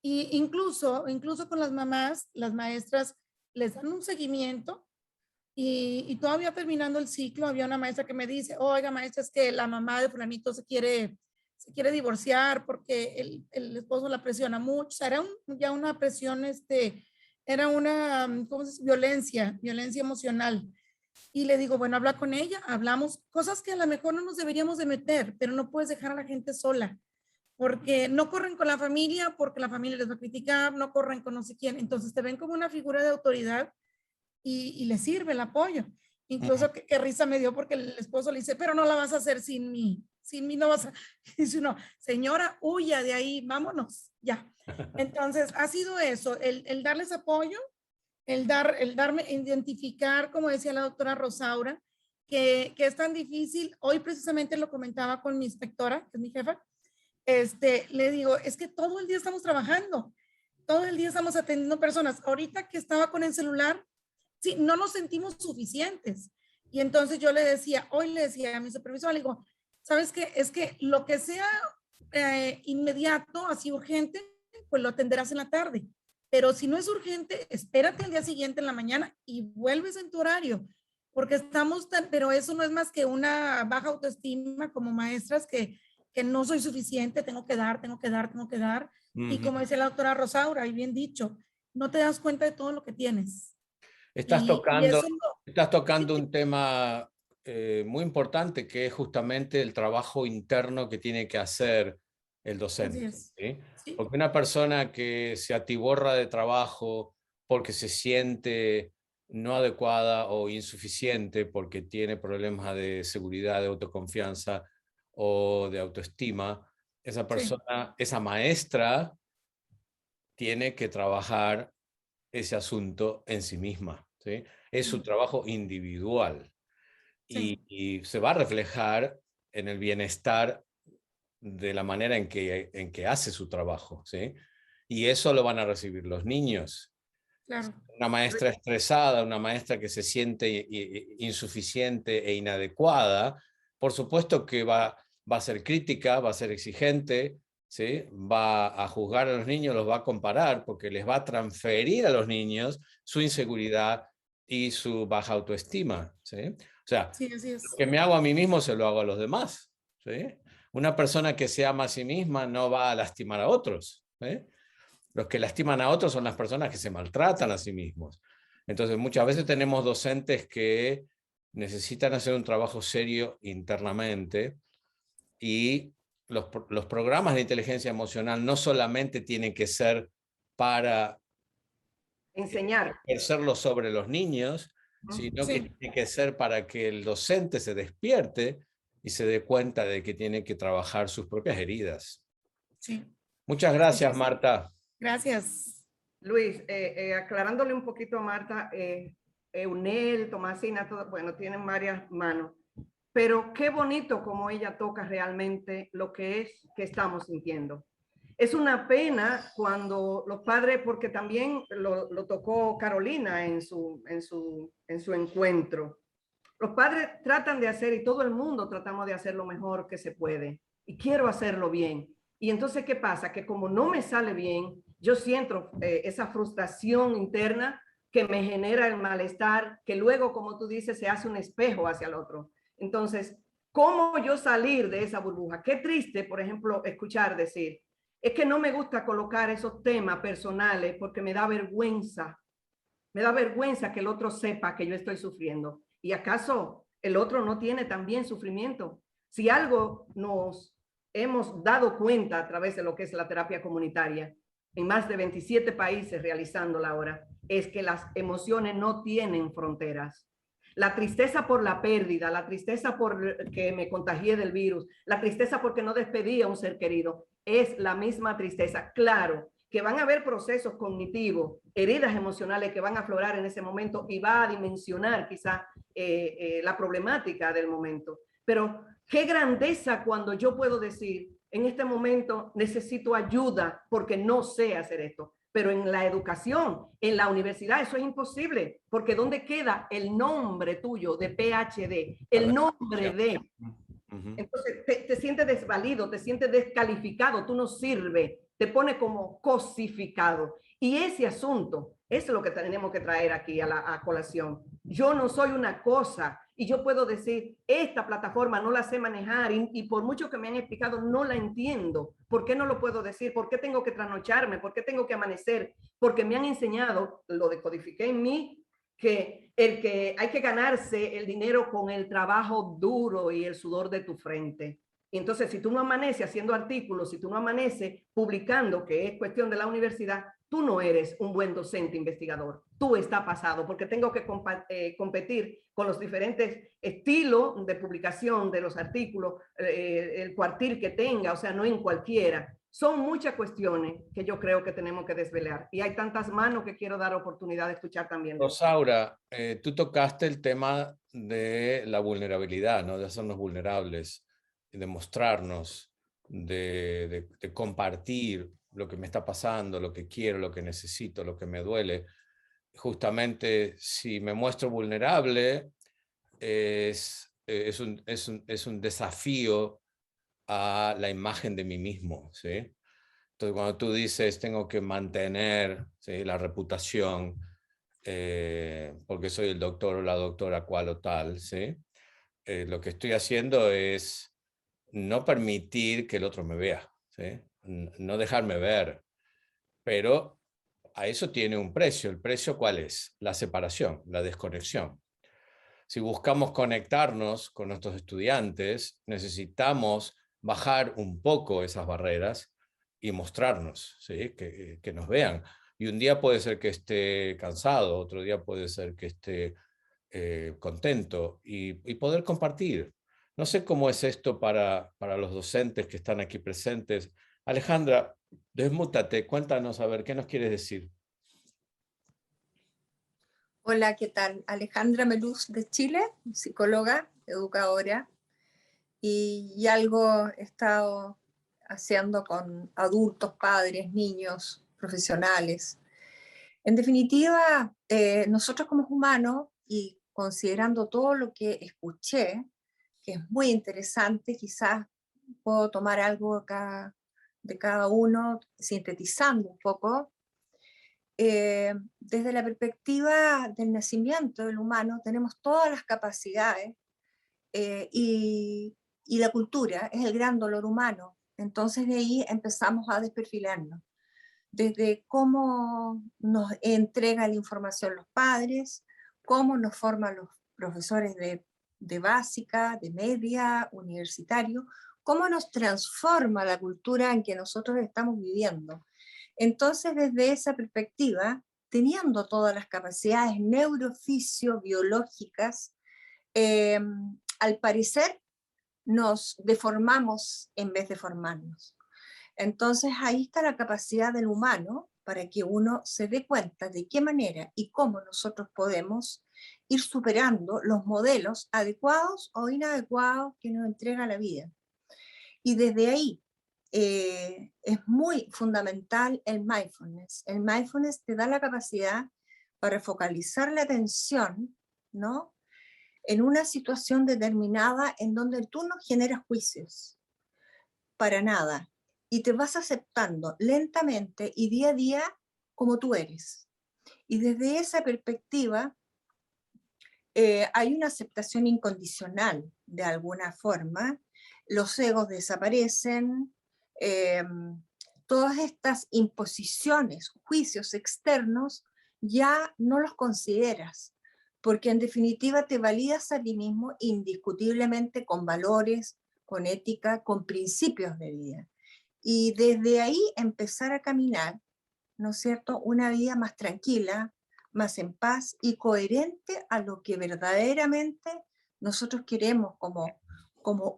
[SPEAKER 7] y incluso con las mamás, las maestras les dan un seguimiento y todavía terminando el ciclo había una maestra que me dice, oiga maestra, es que la mamá de fulanito se quiere divorciar porque el esposo la presiona mucho. O sea, era ya una presión, era una, ¿cómo se dice? Violencia emocional. Y le digo, bueno, habla con ella, hablamos, cosas que a lo mejor no nos deberíamos de meter, pero no puedes dejar a la gente sola, porque no corren con la familia, porque la familia les va a criticar, no corren con no sé quién, entonces te ven como una figura de autoridad y les sirve el apoyo. Incluso qué risa me dio porque el esposo le dice, pero no la vas a hacer sin mí no vas a, dice uno, señora, huya de ahí, vámonos, ya. Entonces ha sido eso, el darles apoyo, el darme, identificar, como decía la doctora Rosaura, que es tan difícil. Hoy precisamente lo comentaba con mi inspectora, que es mi jefa, le digo, es que todo el día estamos trabajando, todo el día estamos atendiendo personas. Ahorita que estaba con el celular, sí, no nos sentimos suficientes. Y entonces yo le decía a mi supervisor, le digo, ¿sabes qué? Es que lo que sea inmediato, así urgente, pues lo atenderás en la tarde. Pero si no es urgente, espérate al día siguiente en la mañana y vuelves en tu horario, porque estamos pero eso no es más que una baja autoestima como maestras que no soy suficiente, tengo que dar. Y como dice la doctora Rosaura, y bien dicho, no te das cuenta de todo lo que tienes.
[SPEAKER 1] Estás tocando un tema muy importante, que es justamente el trabajo interno que tiene que hacer el docente. ¿Sí? Sí. Porque una persona que se atiborra de trabajo porque se siente no adecuada o insuficiente, porque tiene problemas de seguridad, de autoconfianza o de autoestima, esa persona, esa maestra, tiene que trabajar ese asunto en sí misma. ¿Sí? Es su trabajo individual y se va a reflejar en el bienestar de la manera en que hace su trabajo. ¿Sí? Y eso lo van a recibir los niños. Claro. Una maestra estresada, una maestra que se siente insuficiente e inadecuada, Por supuesto que va a ser crítica, va a ser exigente, ¿sí? Va a juzgar a los niños, los va a comparar, porque les va a transferir a los niños su inseguridad y su baja autoestima, ¿sí? O sea,
[SPEAKER 7] Sí, así es.
[SPEAKER 1] lo que me hago a mí mismo se lo hago a los demás, ¿sí? Una persona que se ama a sí misma no va a lastimar a otros, ¿sí? Los que lastiman a otros son las personas que se maltratan a sí mismos. Entonces, muchas veces tenemos docentes que necesitan hacer un trabajo serio internamente, y los programas de inteligencia emocional no solamente tienen que ser para
[SPEAKER 2] Enseñar.
[SPEAKER 1] ejercerlo sobre los niños, sino que
[SPEAKER 7] Sí.
[SPEAKER 1] tiene que ser para que el docente se despierte y se dé cuenta de que tiene que trabajar sus propias heridas.
[SPEAKER 7] Sí.
[SPEAKER 1] Muchas gracias, Marta.
[SPEAKER 7] Gracias.
[SPEAKER 2] Luis, aclarándole un poquito a Marta, Eunel, Tomasina, todo, bueno, tienen varias manos, pero qué bonito como ella toca realmente lo que es que estamos sintiendo. Es una pena cuando los padres, porque también lo tocó Carolina en su encuentro, los padres tratan de hacer, y todo el mundo tratamos de hacer lo mejor que se puede, y quiero hacerlo bien. Y entonces, ¿qué pasa? Que como no me sale bien, yo siento esa frustración interna que me genera el malestar, que luego, como tú dices, se hace un espejo hacia el otro. Entonces, ¿cómo yo salir de esa burbuja? Qué triste, por ejemplo, escuchar decir, es que no me gusta colocar esos temas personales porque me da vergüenza. Me da vergüenza que el otro sepa que yo estoy sufriendo. ¿Y acaso el otro no tiene también sufrimiento? Si algo nos hemos dado cuenta a través de lo que es la terapia comunitaria, en más de 27 países realizándola ahora, es que las emociones no tienen fronteras. La tristeza por la pérdida, la tristeza por que me contagié del virus, la tristeza porque no despedí a un ser querido, es la misma tristeza. Claro que van a haber procesos cognitivos, heridas emocionales que van a aflorar en ese momento y va a dimensionar quizá la problemática del momento. Pero qué grandeza cuando yo puedo decir, en este momento necesito ayuda porque no sé hacer esto. Pero en la educación, en la universidad, eso es imposible, porque ¿dónde queda el nombre tuyo de PhD? El nombre de... Entonces te sientes desvalido, te sientes descalificado, tú no sirves, te pone como cosificado. Y ese asunto es lo que tenemos que traer aquí a colación. Yo no soy una cosa y yo puedo decir, esta plataforma no la sé manejar y por mucho que me han explicado, no la entiendo. ¿Por qué no lo puedo decir? ¿Por qué tengo que trasnocharme? ¿Por qué tengo que amanecer? Porque me han enseñado, lo decodifiqué en mí, que hay que ganarse el dinero con el trabajo duro y el sudor de tu frente. Y entonces, si tú no amaneces haciendo artículos, si tú no amaneces publicando, que es cuestión de la universidad, tú no eres un buen docente investigador. Tú estás pasado, porque tengo que competir con los diferentes estilos de publicación de los artículos, el cuartil que tenga, o sea, no en cualquiera. Son muchas cuestiones que yo creo que tenemos que desvelar. Y hay tantas manos que quiero dar oportunidad de escuchar también.
[SPEAKER 1] Rosaura, tú tocaste el tema de la vulnerabilidad, ¿no? De hacernos vulnerables, de mostrarnos, de compartir lo que me está pasando, lo que quiero, lo que necesito, lo que me duele. Justamente, si me muestro vulnerable, es un desafío a la imagen de mí mismo, ¿sí? Entonces, cuando tú dices, tengo que mantener, ¿sí?, la reputación, porque soy el doctor o la doctora cual o tal, ¿sí? Lo que estoy haciendo es no permitir que el otro me vea, ¿sí? No dejarme ver, pero a eso tiene un precio. ¿El precio cuál es? La separación, la desconexión. Si buscamos conectarnos con nuestros estudiantes, necesitamos bajar un poco esas barreras y mostrarnos, ¿sí? Que nos vean. Y un día puede ser que esté cansado, otro día puede ser que esté contento y poder compartir. No sé cómo es esto para los docentes que están aquí presentes. Alejandra, desmútate, cuéntanos a ver, ¿qué nos quieres decir?
[SPEAKER 8] Hola, ¿qué tal? Alejandra Melús de Chile, psicóloga, educadora, y algo he estado haciendo con adultos, padres, niños, profesionales. En definitiva, nosotros como humanos, y considerando todo lo que escuché, que es muy interesante. Quizás puedo tomar algo acá de cada uno, sintetizando un poco. Desde la perspectiva del nacimiento del humano, tenemos todas las capacidades y la cultura es el gran dolor humano. Entonces de ahí empezamos a desperfilarnos. Desde cómo nos entregan la información los padres, cómo nos forman los profesores de básica, de media, universitario, cómo nos transforma la cultura en que nosotros estamos viviendo. Entonces, desde esa perspectiva, teniendo todas las capacidades neurofisio-biológicas, al parecer nos deformamos en vez de formarnos. Entonces, ahí está la capacidad del humano para que uno se dé cuenta de qué manera y cómo nosotros podemos ir superando los modelos adecuados o inadecuados que nos entrega la vida. Y desde ahí es muy fundamental el mindfulness. El mindfulness te da la capacidad para focalizar la atención, ¿no?, en una situación determinada en donde tú no generas juicios, para nada, y te vas aceptando lentamente y día a día como tú eres. Y desde esa perspectiva hay una aceptación incondicional de alguna forma, los egos desaparecen, todas estas imposiciones, juicios externos, ya no los consideras, porque en definitiva te validas a ti mismo indiscutiblemente con valores, con ética, con principios de vida. Y desde ahí empezar a caminar, ¿no es cierto?, una vida más tranquila, más en paz y coherente a lo que verdaderamente nosotros queremos como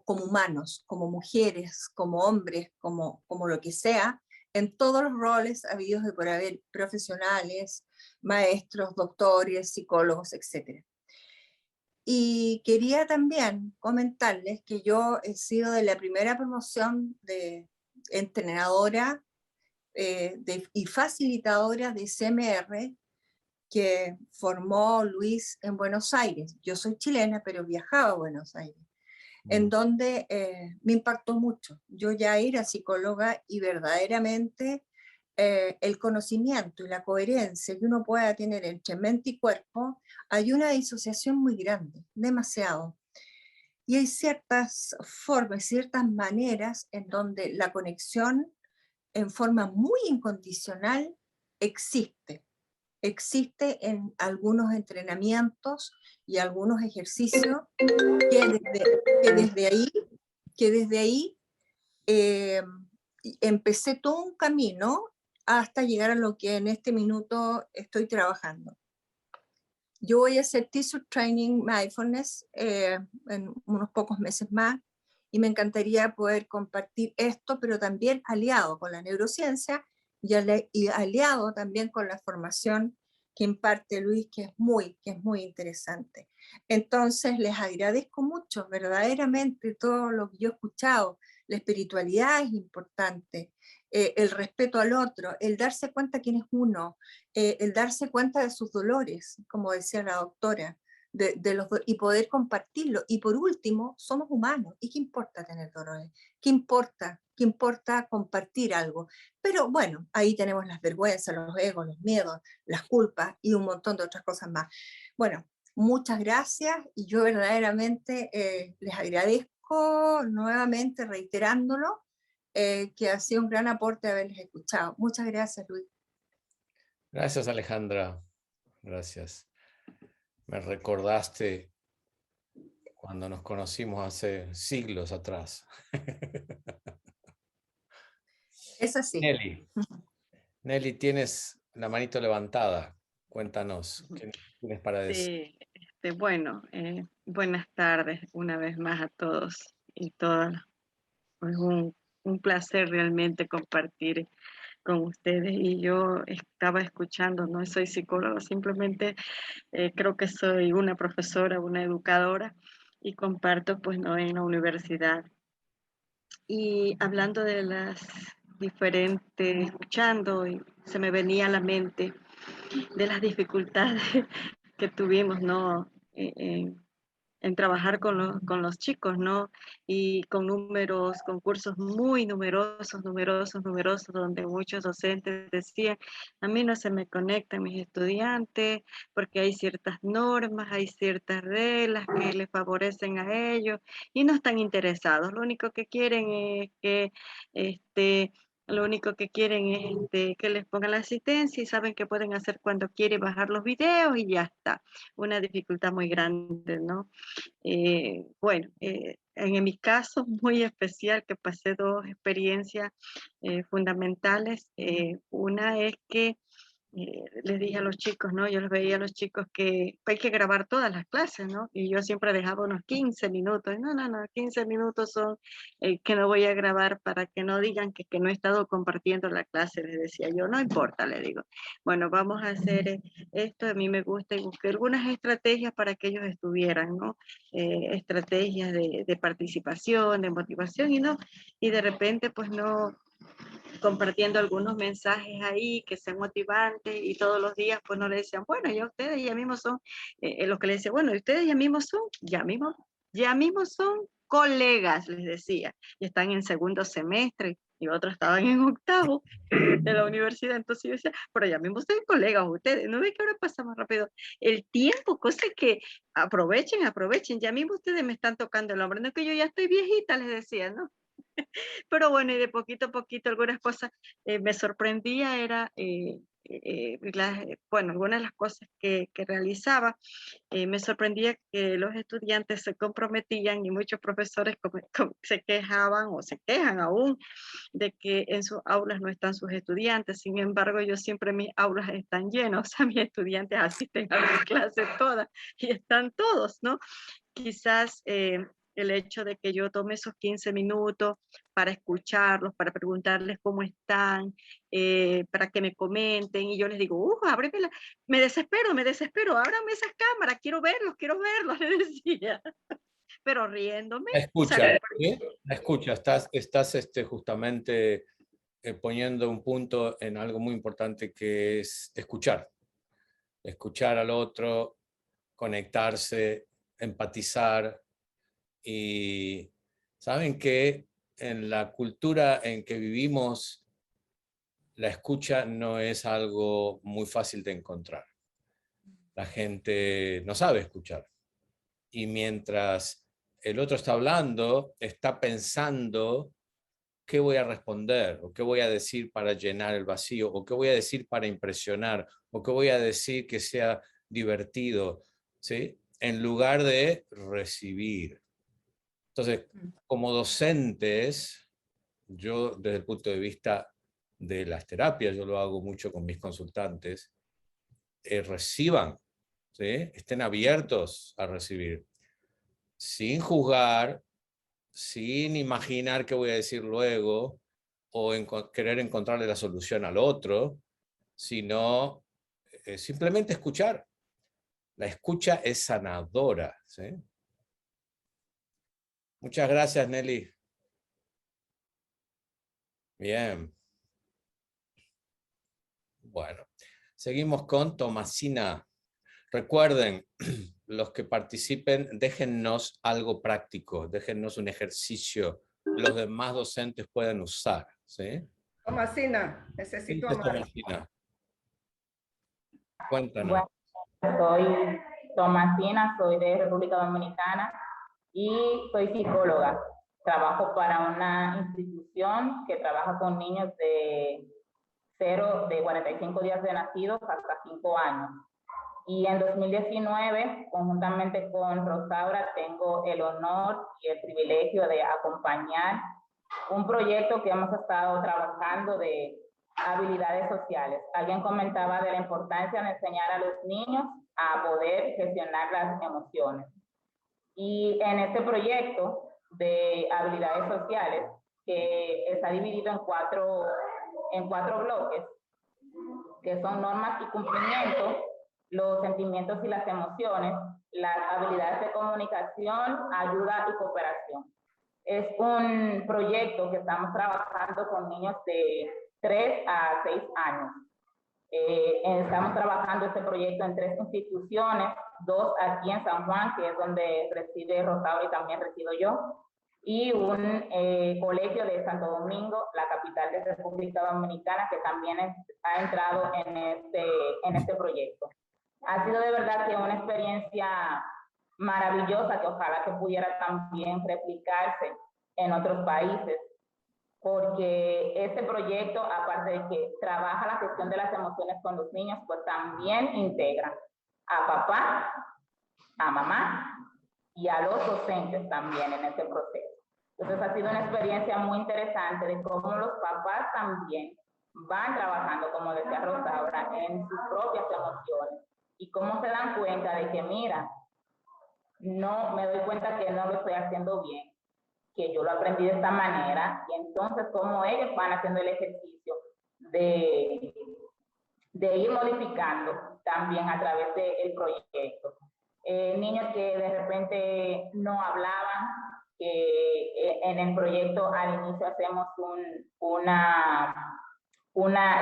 [SPEAKER 8] humanos, como mujeres, como hombres, como lo que sea, en todos los roles habidos de por haber, profesionales, maestros, doctores, psicólogos, etc. Y quería también comentarles que yo he sido de la primera promoción de entrenadora y facilitadora de CMR que formó Luis en Buenos Aires. Yo soy chilena, pero viajaba a Buenos Aires, en donde me impactó mucho. Yo ya era psicóloga y verdaderamente el conocimiento y la coherencia que uno pueda tener entre mente y cuerpo, hay una disociación muy grande, demasiado. Y hay ciertas formas, ciertas maneras en donde la conexión en forma muy incondicional existe en algunos entrenamientos y algunos ejercicios que desde ahí empecé todo un camino hasta llegar a lo que en este minuto estoy trabajando. Yo voy a hacer Teacher Training Mindfulness en unos pocos meses más y me encantaría poder compartir esto, pero también aliado con la neurociencia y aliado también con la formación que imparte Luis, que es muy interesante. Entonces les agradezco mucho, verdaderamente, todo lo que yo he escuchado. La espiritualidad es importante, el respeto al otro, el darse cuenta quién es uno, el darse cuenta de sus dolores, como decía la doctora, y poder compartirlo. Y por último, somos humanos, ¿y qué importa tener dolores? ¿Qué importa? ¿Qué importa compartir algo? Pero bueno, ahí tenemos las vergüenzas, los egos, los miedos, las culpas y un montón de otras cosas más. Bueno, muchas gracias y yo verdaderamente les agradezco nuevamente, reiterándolo, que ha sido un gran aporte haberles escuchado. Muchas gracias, Luis.
[SPEAKER 1] Gracias, Alejandra. Gracias. Me recordaste cuando nos conocimos hace siglos atrás.
[SPEAKER 8] Es así.
[SPEAKER 1] Nelly, tienes la manito levantada. Cuéntanos, ¿qué tienes para decir?
[SPEAKER 9] Sí, bueno, buenas tardes una vez más a todos y todas. Es un placer realmente compartir con ustedes y yo estaba escuchando, no soy psicóloga, simplemente creo que soy una profesora, una educadora y comparto pues no en la universidad. Y hablando de las diferentes, escuchando, y se me venía a la mente de las dificultades que tuvimos, ¿no? En en trabajar con los chicos, ¿no? Y con números, con cursos muy numerosos, donde muchos docentes decían, a mí no se me conectan mis estudiantes porque hay ciertas normas, hay ciertas reglas que les favorecen a ellos y no están interesados. Lo único que quieren es que que les pongan la asistencia y saben que pueden hacer cuando quieren bajar los videos y ya está. Una dificultad muy grande, ¿no? En mi caso muy especial, que pasé dos experiencias fundamentales. Una es que les dije a los chicos, ¿no? Yo les veía a los chicos que hay que grabar todas las clases, ¿no? Y yo siempre dejaba unos 15 minutos. No, 15 minutos son que no voy a grabar para que no digan que no he estado compartiendo la clase, les decía yo. No importa, le digo. Bueno, vamos a hacer esto, a mí me gusta, y busqué algunas estrategias para que ellos estuvieran, ¿no? Estrategias de participación, de motivación, y de repente, pues no, compartiendo algunos mensajes ahí que sean motivantes, y todos los días pues no le decían, bueno, ya ustedes ya mismo son, los que le decían, bueno, ustedes ya mismo son colegas, les decía, y están en segundo semestre y otros estaban en octavo de la universidad. Entonces yo decía, pero ya mismo son colegas ustedes, ¿no ve que ahora pasa más rápido el tiempo? Cosa que aprovechen, ya mismo ustedes me están tocando el hombro, no es que yo ya estoy viejita, les decía, ¿no? Pero bueno, y de poquito a poquito algunas cosas me sorprendía, era, algunas de las cosas que realizaba, me sorprendía que los estudiantes se comprometían, y muchos profesores se quejaban o se quejan aún de que en sus aulas no están sus estudiantes. Sin embargo, yo siempre, mis aulas están llenas, o sea, mis estudiantes asisten a mis clases todas y están todos, ¿no? Quizás el hecho de que yo tome esos 15 minutos para escucharlos, para preguntarles cómo están, para que me comenten, y yo les digo, ábreme me desespero, ábrame esas cámaras, quiero verlos, les decía, pero riéndome.
[SPEAKER 1] Escucha, ¿sí? Escucha, estás justamente poniendo un punto en algo muy importante, que es escuchar al otro, conectarse, empatizar. Y saben que en la cultura en que vivimos, la escucha no es algo muy fácil de encontrar. La gente no sabe escuchar. Y mientras el otro está hablando, está pensando qué voy a responder, o qué voy a decir para llenar el vacío, o qué voy a decir para impresionar, o qué voy a decir que sea divertido, ¿sí? En lugar de recibir. Entonces, como docentes, yo desde el punto de vista de las terapias, yo lo hago mucho con mis consultantes, reciban, ¿sí? Estén abiertos a recibir, sin juzgar, sin imaginar qué voy a decir luego, o querer encontrarle la solución al otro, sino simplemente escuchar. La escucha es sanadora, ¿sí? Muchas gracias, Nelly. Bien. Bueno, seguimos con Tomasina. Recuerden, los que participen, déjennos algo práctico, déjennos un ejercicio que los demás docentes puedan usar, ¿sí?
[SPEAKER 2] Tomasina, necesito a Marta.
[SPEAKER 1] Tomasina, cuéntanos.
[SPEAKER 10] Bueno, soy Tomasina, soy de República Dominicana y soy psicóloga. Trabajo para una institución que trabaja con niños de 45 días de nacidos hasta 5 años. Y en 2019, conjuntamente con Rosaura, tengo el honor y el privilegio de acompañar un proyecto que hemos estado trabajando de habilidades sociales. Alguien comentaba de la importancia de enseñar a los niños a poder gestionar las emociones. Y en este proyecto de habilidades sociales, que está dividido en cuatro bloques, que son normas y cumplimiento, los sentimientos y las emociones, las habilidades de comunicación, ayuda y cooperación. Es un proyecto que estamos trabajando con niños de 3 a 6 años. Estamos trabajando este proyecto en 3 instituciones, 2 aquí en San Juan, que es donde reside Rosaura y también resido yo, y un colegio de Santo Domingo, la capital de República Dominicana, que también ha entrado en este proyecto. Ha sido de verdad que una experiencia maravillosa que ojalá que pudiera también replicarse en otros países, porque este proyecto, aparte de que trabaja la gestión de las emociones con los niños, pues también integra a papá, a mamá y a los docentes también en este proceso. Entonces ha sido una experiencia muy interesante de cómo los papás también van trabajando, como decía Rosaura, en sus propias emociones y cómo se dan cuenta de que, mira, no me doy cuenta que no lo estoy haciendo bien, que yo lo aprendí de esta manera, y entonces cómo ellos van haciendo el ejercicio de ir modificando también a través del proyecto. Niños que de repente no hablaban, que en el proyecto al inicio hacemos una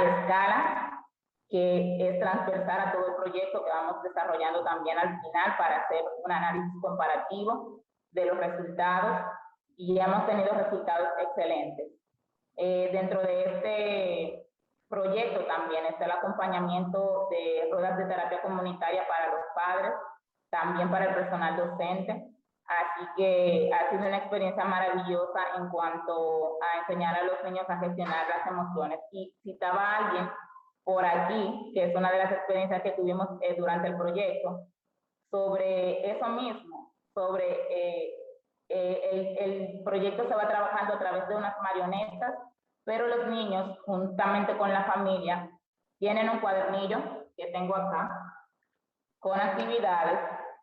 [SPEAKER 10] escala que es transversal a todo el proyecto que vamos desarrollando también al final para hacer un análisis comparativo de los resultados, y hemos tenido resultados excelentes. Dentro de este proyecto también está el acompañamiento de ruedas de terapia comunitaria para los padres, también para el personal docente. Así que ha sido una experiencia maravillosa en cuanto a enseñar a los niños a gestionar las emociones. Y citaba a alguien por aquí, que es una de las experiencias que tuvimos durante el proyecto, sobre eso mismo, sobre el proyecto se va trabajando a través de unas marionetas, pero los niños, juntamente con la familia, tienen un cuadernillo que tengo acá, con actividades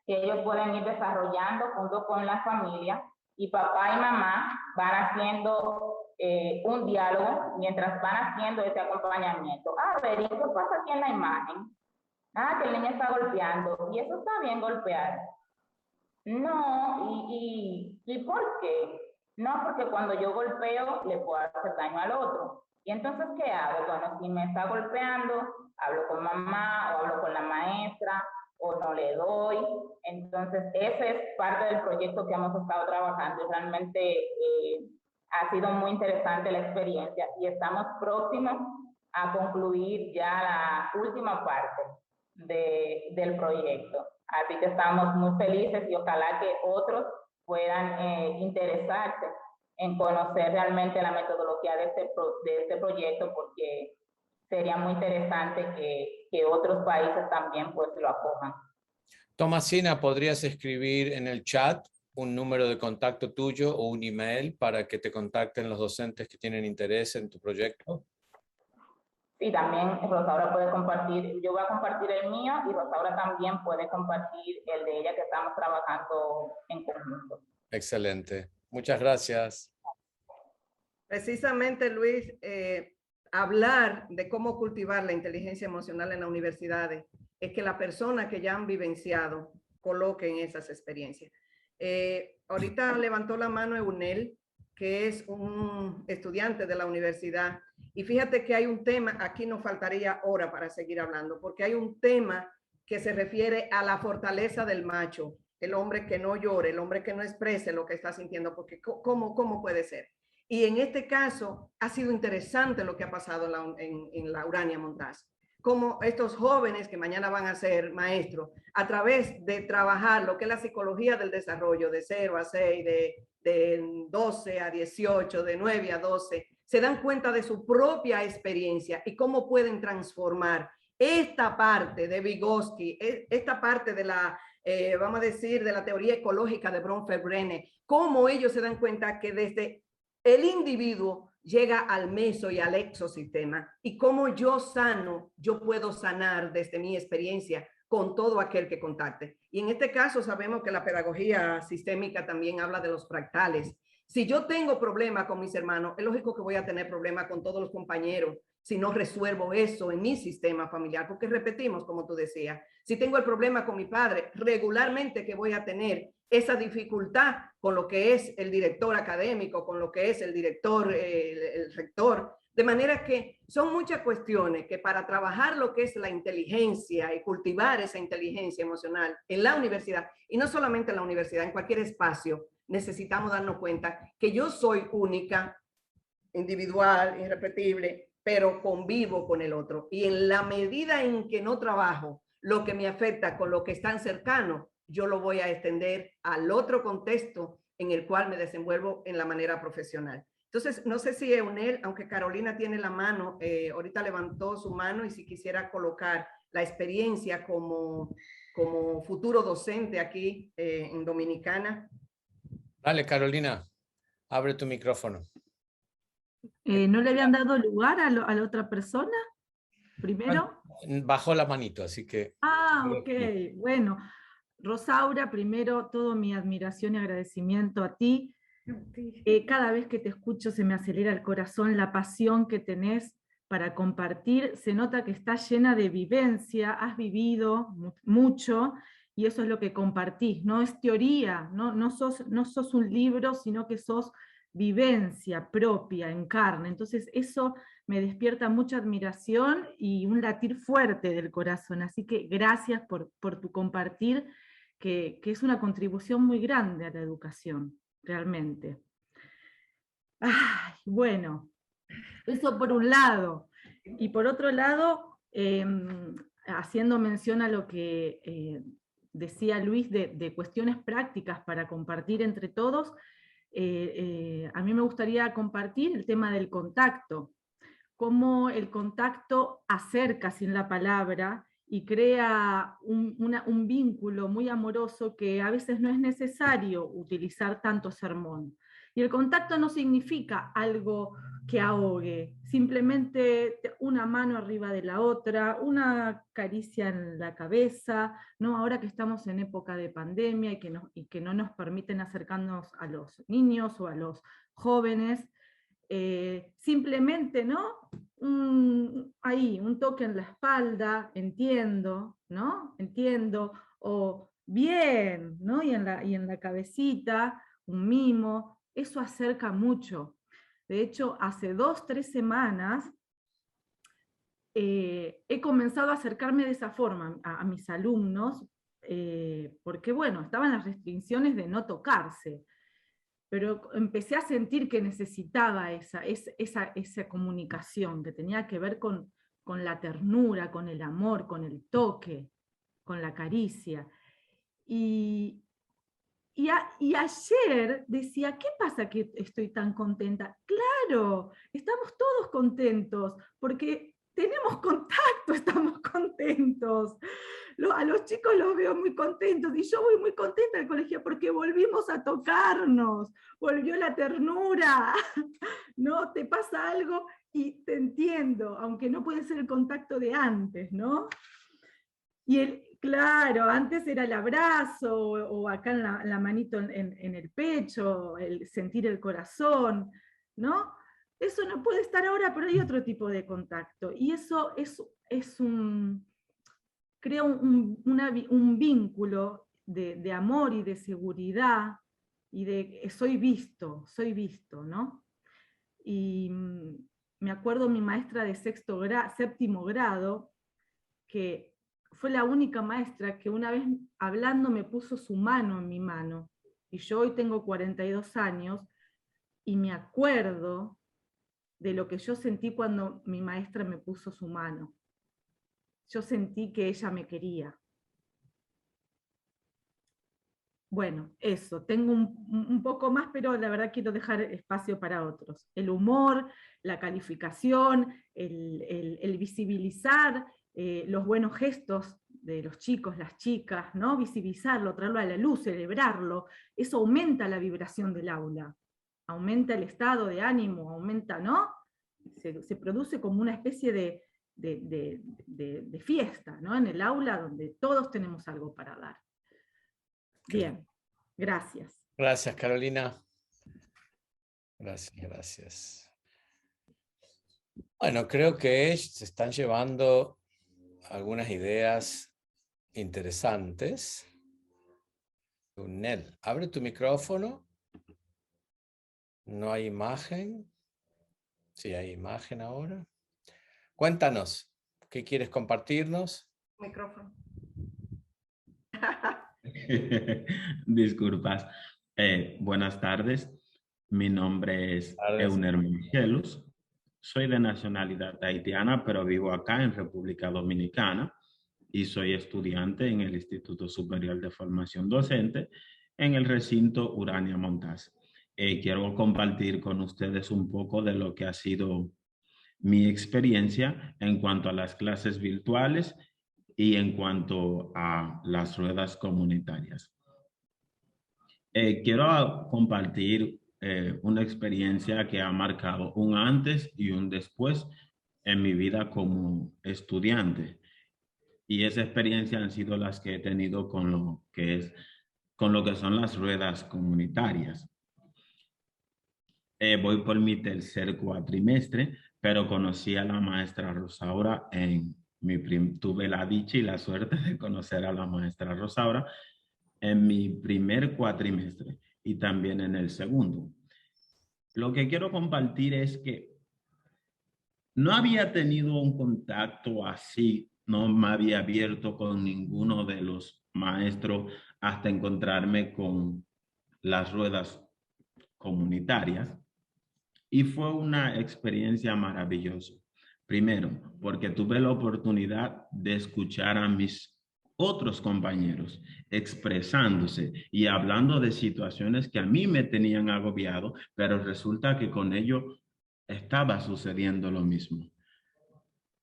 [SPEAKER 10] que ellos pueden ir desarrollando junto con la familia, y papá y mamá van haciendo un diálogo mientras van haciendo ese acompañamiento. A ver, ¿y qué pasa aquí en la imagen? Ah, que el niño está golpeando, y eso está bien golpear. No, ¿y por qué? No, porque cuando yo golpeo le puedo hacer daño al otro. ¿Y entonces qué hago? Bueno, si me está golpeando, hablo con mamá o hablo con la maestra o no le doy. Entonces, ese es parte del proyecto que hemos estado trabajando, y realmente ha sido muy interesante la experiencia, y estamos próximos a concluir ya la última parte del proyecto. Así que estamos muy felices y ojalá que otros puedan interesarse en conocer realmente la metodología de este proyecto, porque sería muy interesante que otros países también pues lo acojan.
[SPEAKER 1] Tomasina, ¿podrías escribir en el chat un número de contacto tuyo o un email para que te contacten los docentes que tienen interés en tu proyecto?
[SPEAKER 10] Sí, también Rosaura puede compartir, yo voy a compartir el mío, y Rosaura también puede compartir el de ella, que estamos trabajando en conjunto.
[SPEAKER 1] Excelente. Muchas gracias.
[SPEAKER 2] Precisamente, Luis, hablar de cómo cultivar la inteligencia emocional en las universidades es que las personas que ya han vivenciado coloquen esas experiencias. Ahorita levantó la mano Eunel, que es un estudiante de la universidad, y fíjate que hay un tema, aquí nos faltaría hora para seguir hablando, porque hay un tema que se refiere a la fortaleza del macho, el hombre que no llore, el hombre que no exprese lo que está sintiendo, porque ¿cómo puede ser? Y en este caso ha sido interesante lo que ha pasado en la Urania Montaz, como estos jóvenes que mañana van a ser maestros, a través de trabajar lo que es la psicología del desarrollo de 0 a 6, de 12 a 18, de 9 a 12, se dan cuenta de su propia experiencia y cómo pueden transformar esta parte de Vygotsky, esta parte de la, vamos a decir, de la teoría ecológica de Bronfenbrenner, cómo ellos se dan cuenta que desde el individuo llega al meso y al exosistema, y cómo yo puedo sanar desde mi experiencia con todo aquel que contacte. Y en este caso sabemos que la pedagogía sistémica también habla de los fractales. Si yo tengo problema con mis hermanos, es lógico que voy a tener problema con todos los compañeros si no resuelvo eso en mi sistema familiar, porque repetimos, como tú decías, si tengo el problema con mi padre, regularmente que voy a tener esa dificultad con lo que es el director académico, con lo que es el director, el rector De manera que son muchas cuestiones que para trabajar lo que es la inteligencia y cultivar esa inteligencia emocional en la universidad, y no solamente en la universidad, en cualquier espacio, necesitamos darnos cuenta que yo soy única, individual, irrepetible, pero convivo con el otro. Y en la medida en que no trabajo lo que me afecta con lo que es tan cercano, yo lo voy a extender al otro contexto en el cual me desenvuelvo en la manera profesional. Entonces, no sé si Eunel, aunque Carolina tiene la mano, ahorita levantó su mano, y si quisiera colocar la experiencia como futuro docente aquí en Dominicana.
[SPEAKER 1] Dale, Carolina, abre tu micrófono.
[SPEAKER 11] ¿No le habían dado lugar a la otra persona primero?
[SPEAKER 1] Bajó la manito, así que...
[SPEAKER 11] Ah, ok, bueno. Rosaura, primero, toda mi admiración y agradecimiento a ti. Cada vez que te escucho se me acelera el corazón, la pasión que tenés para compartir, se nota que estás llena de vivencia, has vivido mucho, y eso es lo que compartís, no es teoría, no sos un libro, sino que sos vivencia propia, en carne. Entonces eso me despierta mucha admiración y un latir fuerte del corazón, así que gracias por tu compartir, que es una contribución muy grande a la educación, realmente. Ay, bueno, eso por un lado. Y por otro lado, haciendo mención a lo que decía Luis de cuestiones prácticas para compartir entre todos, a mí me gustaría compartir el tema del contacto, cómo el contacto acerca sin la palabra y crea un vínculo muy amoroso que a veces no es necesario utilizar tanto sermón. Y el contacto no significa algo que ahogue, simplemente una mano arriba de la otra, una caricia en la cabeza, ¿no? Ahora que estamos en época de pandemia y que no nos permiten acercarnos a los niños o a los jóvenes, simplemente, ¿no? Ahí, un toque en la espalda, entiendo, ¿no? Entiendo, o bien, ¿no? Y en la cabecita, un mimo, eso acerca mucho. De hecho, hace 2 o 3 semanas he comenzado a acercarme de esa forma a mis alumnos, porque bueno, estaban las restricciones de no tocarse, pero empecé a sentir que necesitaba esa comunicación, que tenía que ver con la ternura, con el amor, con el toque, con la caricia. Y ayer decía, ¿qué pasa que estoy tan contenta? Claro, estamos todos contentos, porque tenemos contacto, estamos contentos. A los chicos los veo muy contentos, y yo voy muy contenta al colegio porque volvimos a tocarnos, volvió la ternura, ¿no? Te pasa algo y te entiendo, aunque no puede ser el contacto de antes, ¿no? Claro, antes era el abrazo, o acá en la manito en el pecho, el sentir el corazón, ¿no? Eso no puede estar ahora, pero hay otro tipo de contacto, y eso crea un vínculo de amor y de seguridad, y de soy visto, ¿no? Y me acuerdo mi maestra de séptimo grado, que fue la única maestra que una vez hablando me puso su mano en mi mano, y yo hoy tengo 42 años, y me acuerdo de lo que yo sentí cuando mi maestra me puso su mano. Yo sentí que ella me quería. Bueno, eso, tengo un poco más, pero la verdad quiero dejar espacio para otros. El humor, la calificación, el visibilizar los buenos gestos de los chicos, las chicas, ¿no? Visibilizarlo, traerlo a la luz, celebrarlo, eso aumenta la vibración del aula, aumenta el estado de ánimo, aumenta, ¿no? Se produce como una especie de fiesta, ¿no? En el aula donde todos tenemos algo para dar. Bien, gracias.
[SPEAKER 1] Gracias, Carolina. Gracias. Bueno, creo que se están llevando algunas ideas interesantes. Nel, abre tu micrófono. No hay imagen. Sí, hay imagen ahora. Cuéntanos, ¿qué quieres compartirnos?
[SPEAKER 2] Micrófono.
[SPEAKER 12] Disculpas. Buenas tardes. Mi nombre es Euner Mongelus. Soy de nacionalidad haitiana, pero vivo acá en República Dominicana y soy estudiante en el Instituto Superior de Formación Docente en el recinto Urania Montaz. Quiero compartir con ustedes un poco de lo que ha sido mi experiencia en cuanto a las clases virtuales y en cuanto a las ruedas comunitarias. Quiero compartir una experiencia que ha marcado un antes y un después en mi vida como estudiante. Y esa experiencia han sido las que he tenido con lo que son las ruedas comunitarias. Voy por mi tercer cuatrimestre, pero conocí a la maestra Rosaura tuve la dicha y la suerte de conocer a la maestra Rosaura en mi primer cuatrimestre y también en el segundo. Lo que quiero compartir es que no había tenido un contacto así, no me había abierto con ninguno de los maestros hasta encontrarme con las ruedas comunitarias. Y fue una experiencia maravillosa. Primero, porque tuve la oportunidad de escuchar a mis otros compañeros expresándose y hablando de situaciones que a mí me tenían agobiado, pero resulta que con ellos estaba sucediendo lo mismo.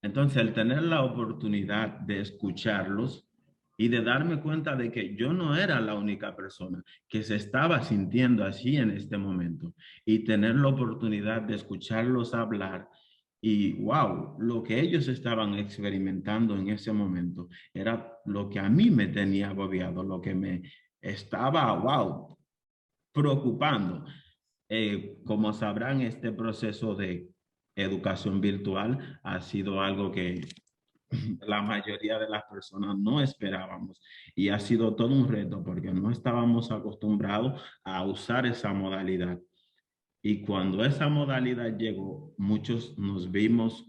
[SPEAKER 12] Entonces, al tener la oportunidad de escucharlos y de darme cuenta de que yo no era la única persona que se estaba sintiendo así en este momento y tener la oportunidad de escucharlos hablar y wow, lo que ellos estaban experimentando en ese momento era lo que a mí me tenía agobiado, lo que me estaba, wow, preocupando. Como sabrán, este proceso de educación virtual ha sido algo que la mayoría de las personas no esperábamos y ha sido todo un reto porque no estábamos acostumbrados a usar esa modalidad. Y cuando esa modalidad llegó, muchos nos vimos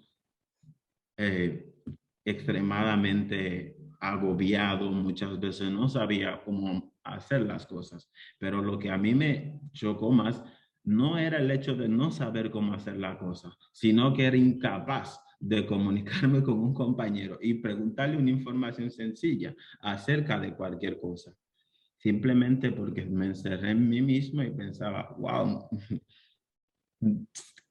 [SPEAKER 12] extremadamente agobiados, muchas veces no sabía cómo hacer las cosas, pero lo que a mí me chocó más no era el hecho de no saber cómo hacer la cosa, sino que era incapaz de comunicarme con un compañero y preguntarle una información sencilla acerca de cualquier cosa. Simplemente porque me encerré en mí mismo y pensaba, wow,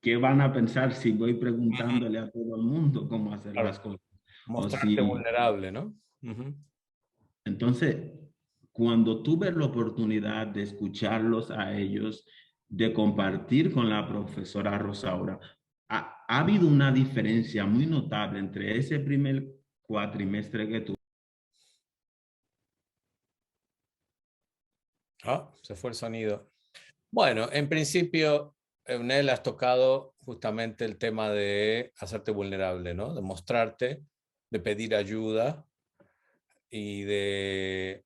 [SPEAKER 12] ¿qué van a pensar si voy preguntándole a todo el mundo cómo hacer las cosas?
[SPEAKER 1] Mostrarte vulnerable, ¿no?
[SPEAKER 12] Entonces, cuando tuve la oportunidad de escucharlos a ellos, de compartir con la profesora Rosaura, ha habido una diferencia muy notable entre ese primer cuatrimestre que tuve.
[SPEAKER 1] Se fue el sonido. Bueno, en principio, Eunel, has tocado justamente el tema de hacerte vulnerable, ¿no? De mostrarte, de pedir ayuda y de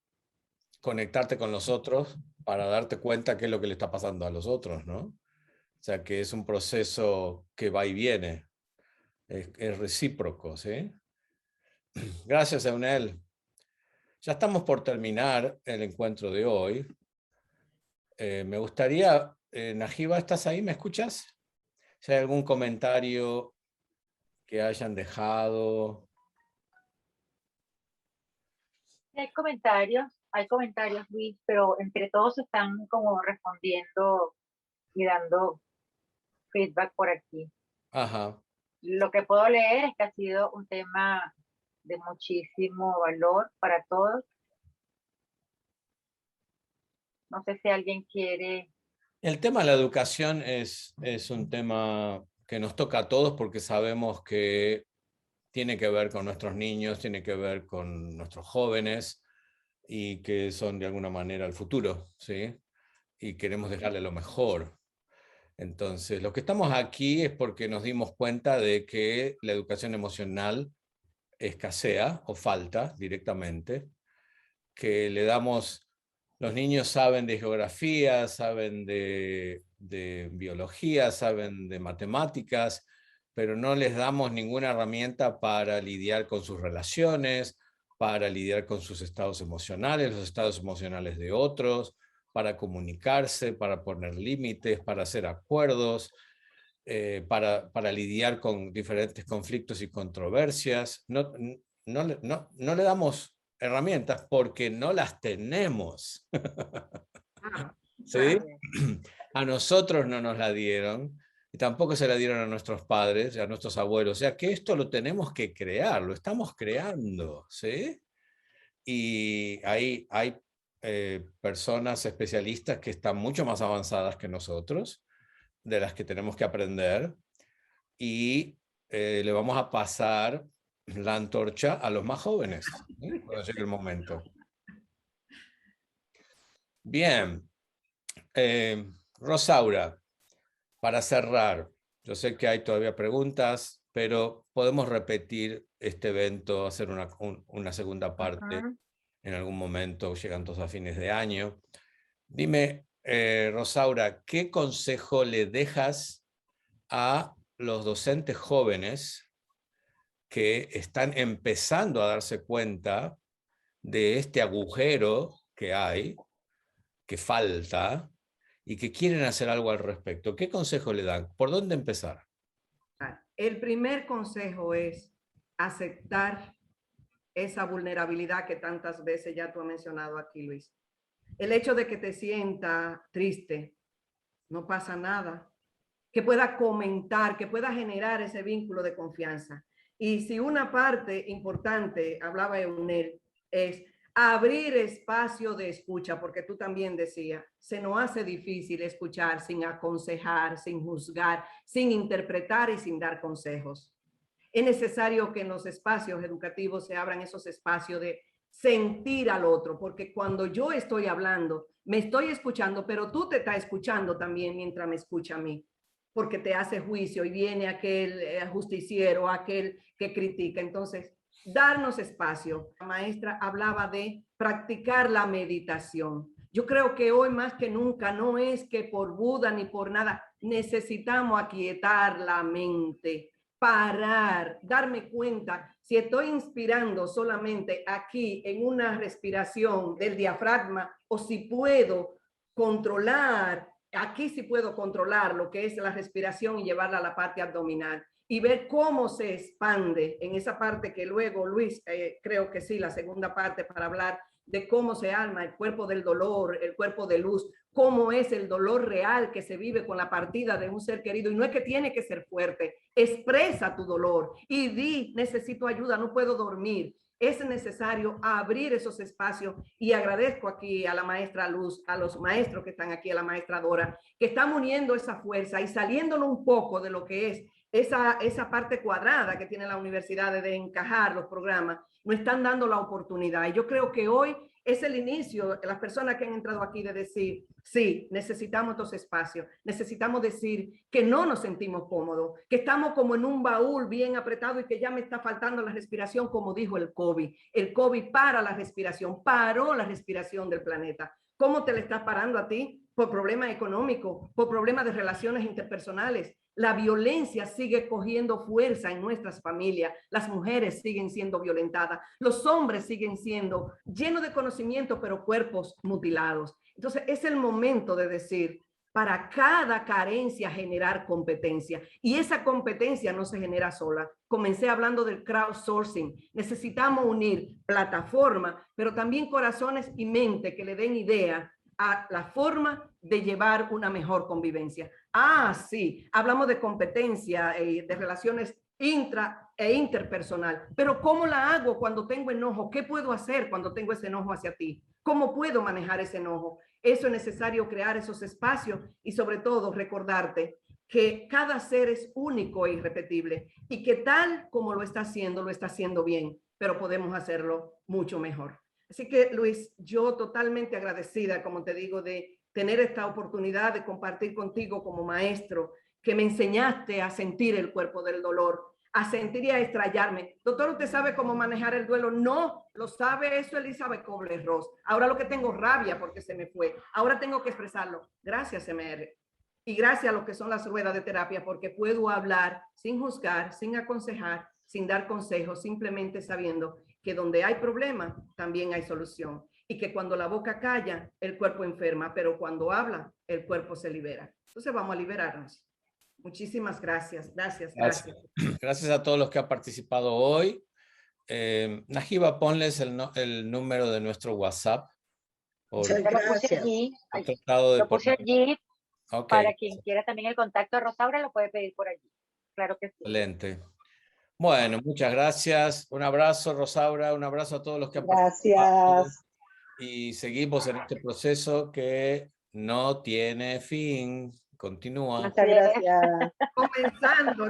[SPEAKER 1] conectarte con los otros para darte cuenta qué es lo que le está pasando a los otros, ¿no? O sea, que es un proceso que va y viene, es recíproco, ¿sí? Gracias, Eunel. Ya estamos por terminar el encuentro de hoy. Me gustaría, Najiba, ¿estás ahí? ¿Me escuchas? Si hay algún comentario que hayan dejado.
[SPEAKER 3] Hay comentarios, Luis, pero entre todos están como respondiendo y dando feedback por aquí.
[SPEAKER 1] Ajá.
[SPEAKER 3] Lo que puedo leer es que ha sido un tema de muchísimo valor para todos. No sé si alguien quiere...
[SPEAKER 1] El tema de la educación es un tema que nos toca a todos porque sabemos que tiene que ver con nuestros niños, tiene que ver con nuestros jóvenes y que son de alguna manera el futuro, ¿sí? Y queremos dejarle lo mejor. Entonces, lo que estamos aquí es porque nos dimos cuenta de que la educación emocional escasea o falta directamente, que le damos Los niños saben de geografía, saben de biología, saben de matemáticas, pero no les damos ninguna herramienta para lidiar con sus relaciones, para lidiar con sus estados emocionales, los estados emocionales de otros, para comunicarse, para poner límites, para hacer acuerdos, para lidiar con diferentes conflictos y controversias. No le damos herramientas porque no las tenemos. ¿Sí? A nosotros no nos la dieron y tampoco se la dieron a nuestros padres, a nuestros abuelos. O sea que esto lo tenemos que crear, lo estamos creando, ¿sí? Y hay personas especialistas que están mucho más avanzadas que nosotros, de las que tenemos que aprender, y le vamos a pasar la antorcha a los más jóvenes, ¿sí? Cuando llegue el momento. Bien. Rosaura, para cerrar, yo sé que hay todavía preguntas, pero podemos repetir este evento, hacer una segunda parte en algún momento, llegan todos a fines de año. Dime, Rosaura, ¿qué consejo le dejas a los docentes jóvenes que están empezando a darse cuenta de este agujero que hay, que falta, y que quieren hacer algo al respecto? ¿Qué consejo le dan? ¿Por dónde empezar?
[SPEAKER 2] El primer consejo es aceptar esa vulnerabilidad que tantas veces ya tú has mencionado aquí, Luis. El hecho de que te sienta triste, no pasa nada. Que pueda comentar, que pueda generar ese vínculo de confianza. Y si una parte importante, hablaba Eunel, es abrir espacio de escucha, porque tú también decías, se nos hace difícil escuchar sin aconsejar, sin juzgar, sin interpretar y sin dar consejos. Es necesario que en los espacios educativos se abran esos espacios de sentir al otro, porque cuando yo estoy hablando, me estoy escuchando, pero tú te estás escuchando también mientras me escucha a mí, porque te hace juicio y viene aquel justiciero, aquel que critica. Entonces, darnos espacio. La maestra hablaba de practicar la meditación. Yo creo que hoy más que nunca no es que por Buda ni por nada, necesitamos aquietar la mente, parar, darme cuenta si estoy inspirando solamente aquí en una respiración del diafragma o si puedo controlar, aquí sí puedo controlar lo que es la respiración y llevarla a la parte abdominal y ver cómo se expande en esa parte que luego Luis, creo que sí, la segunda parte para hablar de cómo se arma el cuerpo del dolor, el cuerpo de luz, cómo es el dolor real que se vive con la partida de un ser querido. Y no es que tiene que ser fuerte, expresa tu dolor y di, necesito ayuda, no puedo dormir. Es necesario abrir esos espacios y agradezco aquí a la maestra Luz, a los maestros que están aquí, a la maestra Dora, que están uniendo esa fuerza y saliéndolo un poco de lo que es esa parte cuadrada que tiene la universidad de encajar los programas, nos están dando la oportunidad. Y yo creo que hoy es el inicio, las personas que han entrado aquí, de decir, sí, necesitamos estos espacios, necesitamos decir que no nos sentimos cómodos, que estamos como en un baúl bien apretado y que ya me está faltando la respiración, como dijo el COVID. El COVID para la respiración, paró la respiración del planeta. ¿Cómo te le estás parando a ti? Por problemas económicos, por problemas de relaciones interpersonales. La violencia sigue cogiendo fuerza en nuestras familias. Las mujeres siguen siendo violentadas. Los hombres siguen siendo llenos de conocimiento, pero cuerpos mutilados. Entonces, es el momento de decir, para cada carencia generar competencia. Y esa competencia no se genera sola. Comencé hablando del crowdsourcing. Necesitamos unir plataforma, pero también corazones y mente que le den idea a la forma de llevar una mejor convivencia. Ah, sí, hablamos de competencia, de relaciones intra e interpersonal, pero ¿cómo la hago cuando tengo enojo? ¿Qué puedo hacer cuando tengo ese enojo hacia ti? ¿Cómo puedo manejar ese enojo? Eso es necesario, crear esos espacios y sobre todo recordarte que cada ser es único e irrepetible y que tal como lo está haciendo bien, pero podemos hacerlo mucho mejor. Así que, Luis, yo totalmente agradecida, como te digo, de tener esta oportunidad de compartir contigo como maestro, que me enseñaste a sentir el cuerpo del dolor, a sentir y a extrañarme. Doctor, ¿usted sabe cómo manejar el duelo? No, lo sabe eso Elizabeth Kubler-Ross. Ahora lo que tengo rabia porque se me fue. Ahora tengo que expresarlo. Gracias, MR. Y gracias a lo que son las ruedas de terapia, porque puedo hablar sin juzgar, sin aconsejar, sin dar consejos, simplemente sabiendo que donde hay problema, también hay solución. Y que cuando la boca calla, el cuerpo enferma, pero cuando habla, el cuerpo se libera. Entonces vamos a liberarnos. Muchísimas gracias. Gracias.
[SPEAKER 1] Gracias a todos los que han participado hoy. Najiba, ponles el número de nuestro WhatsApp.
[SPEAKER 3] Muchas gracias. Lo puse allí. Okay. Para quien quiera también el contacto de Rosaura, lo puede pedir por allí. Claro que sí.
[SPEAKER 1] Excelente. Bueno, muchas gracias. Un abrazo, Rosaura. Un abrazo a todos los que han participado. Gracias. Y seguimos en este proceso que no tiene fin. Continúa.
[SPEAKER 3] Muchas gracias.
[SPEAKER 2] Comenzando.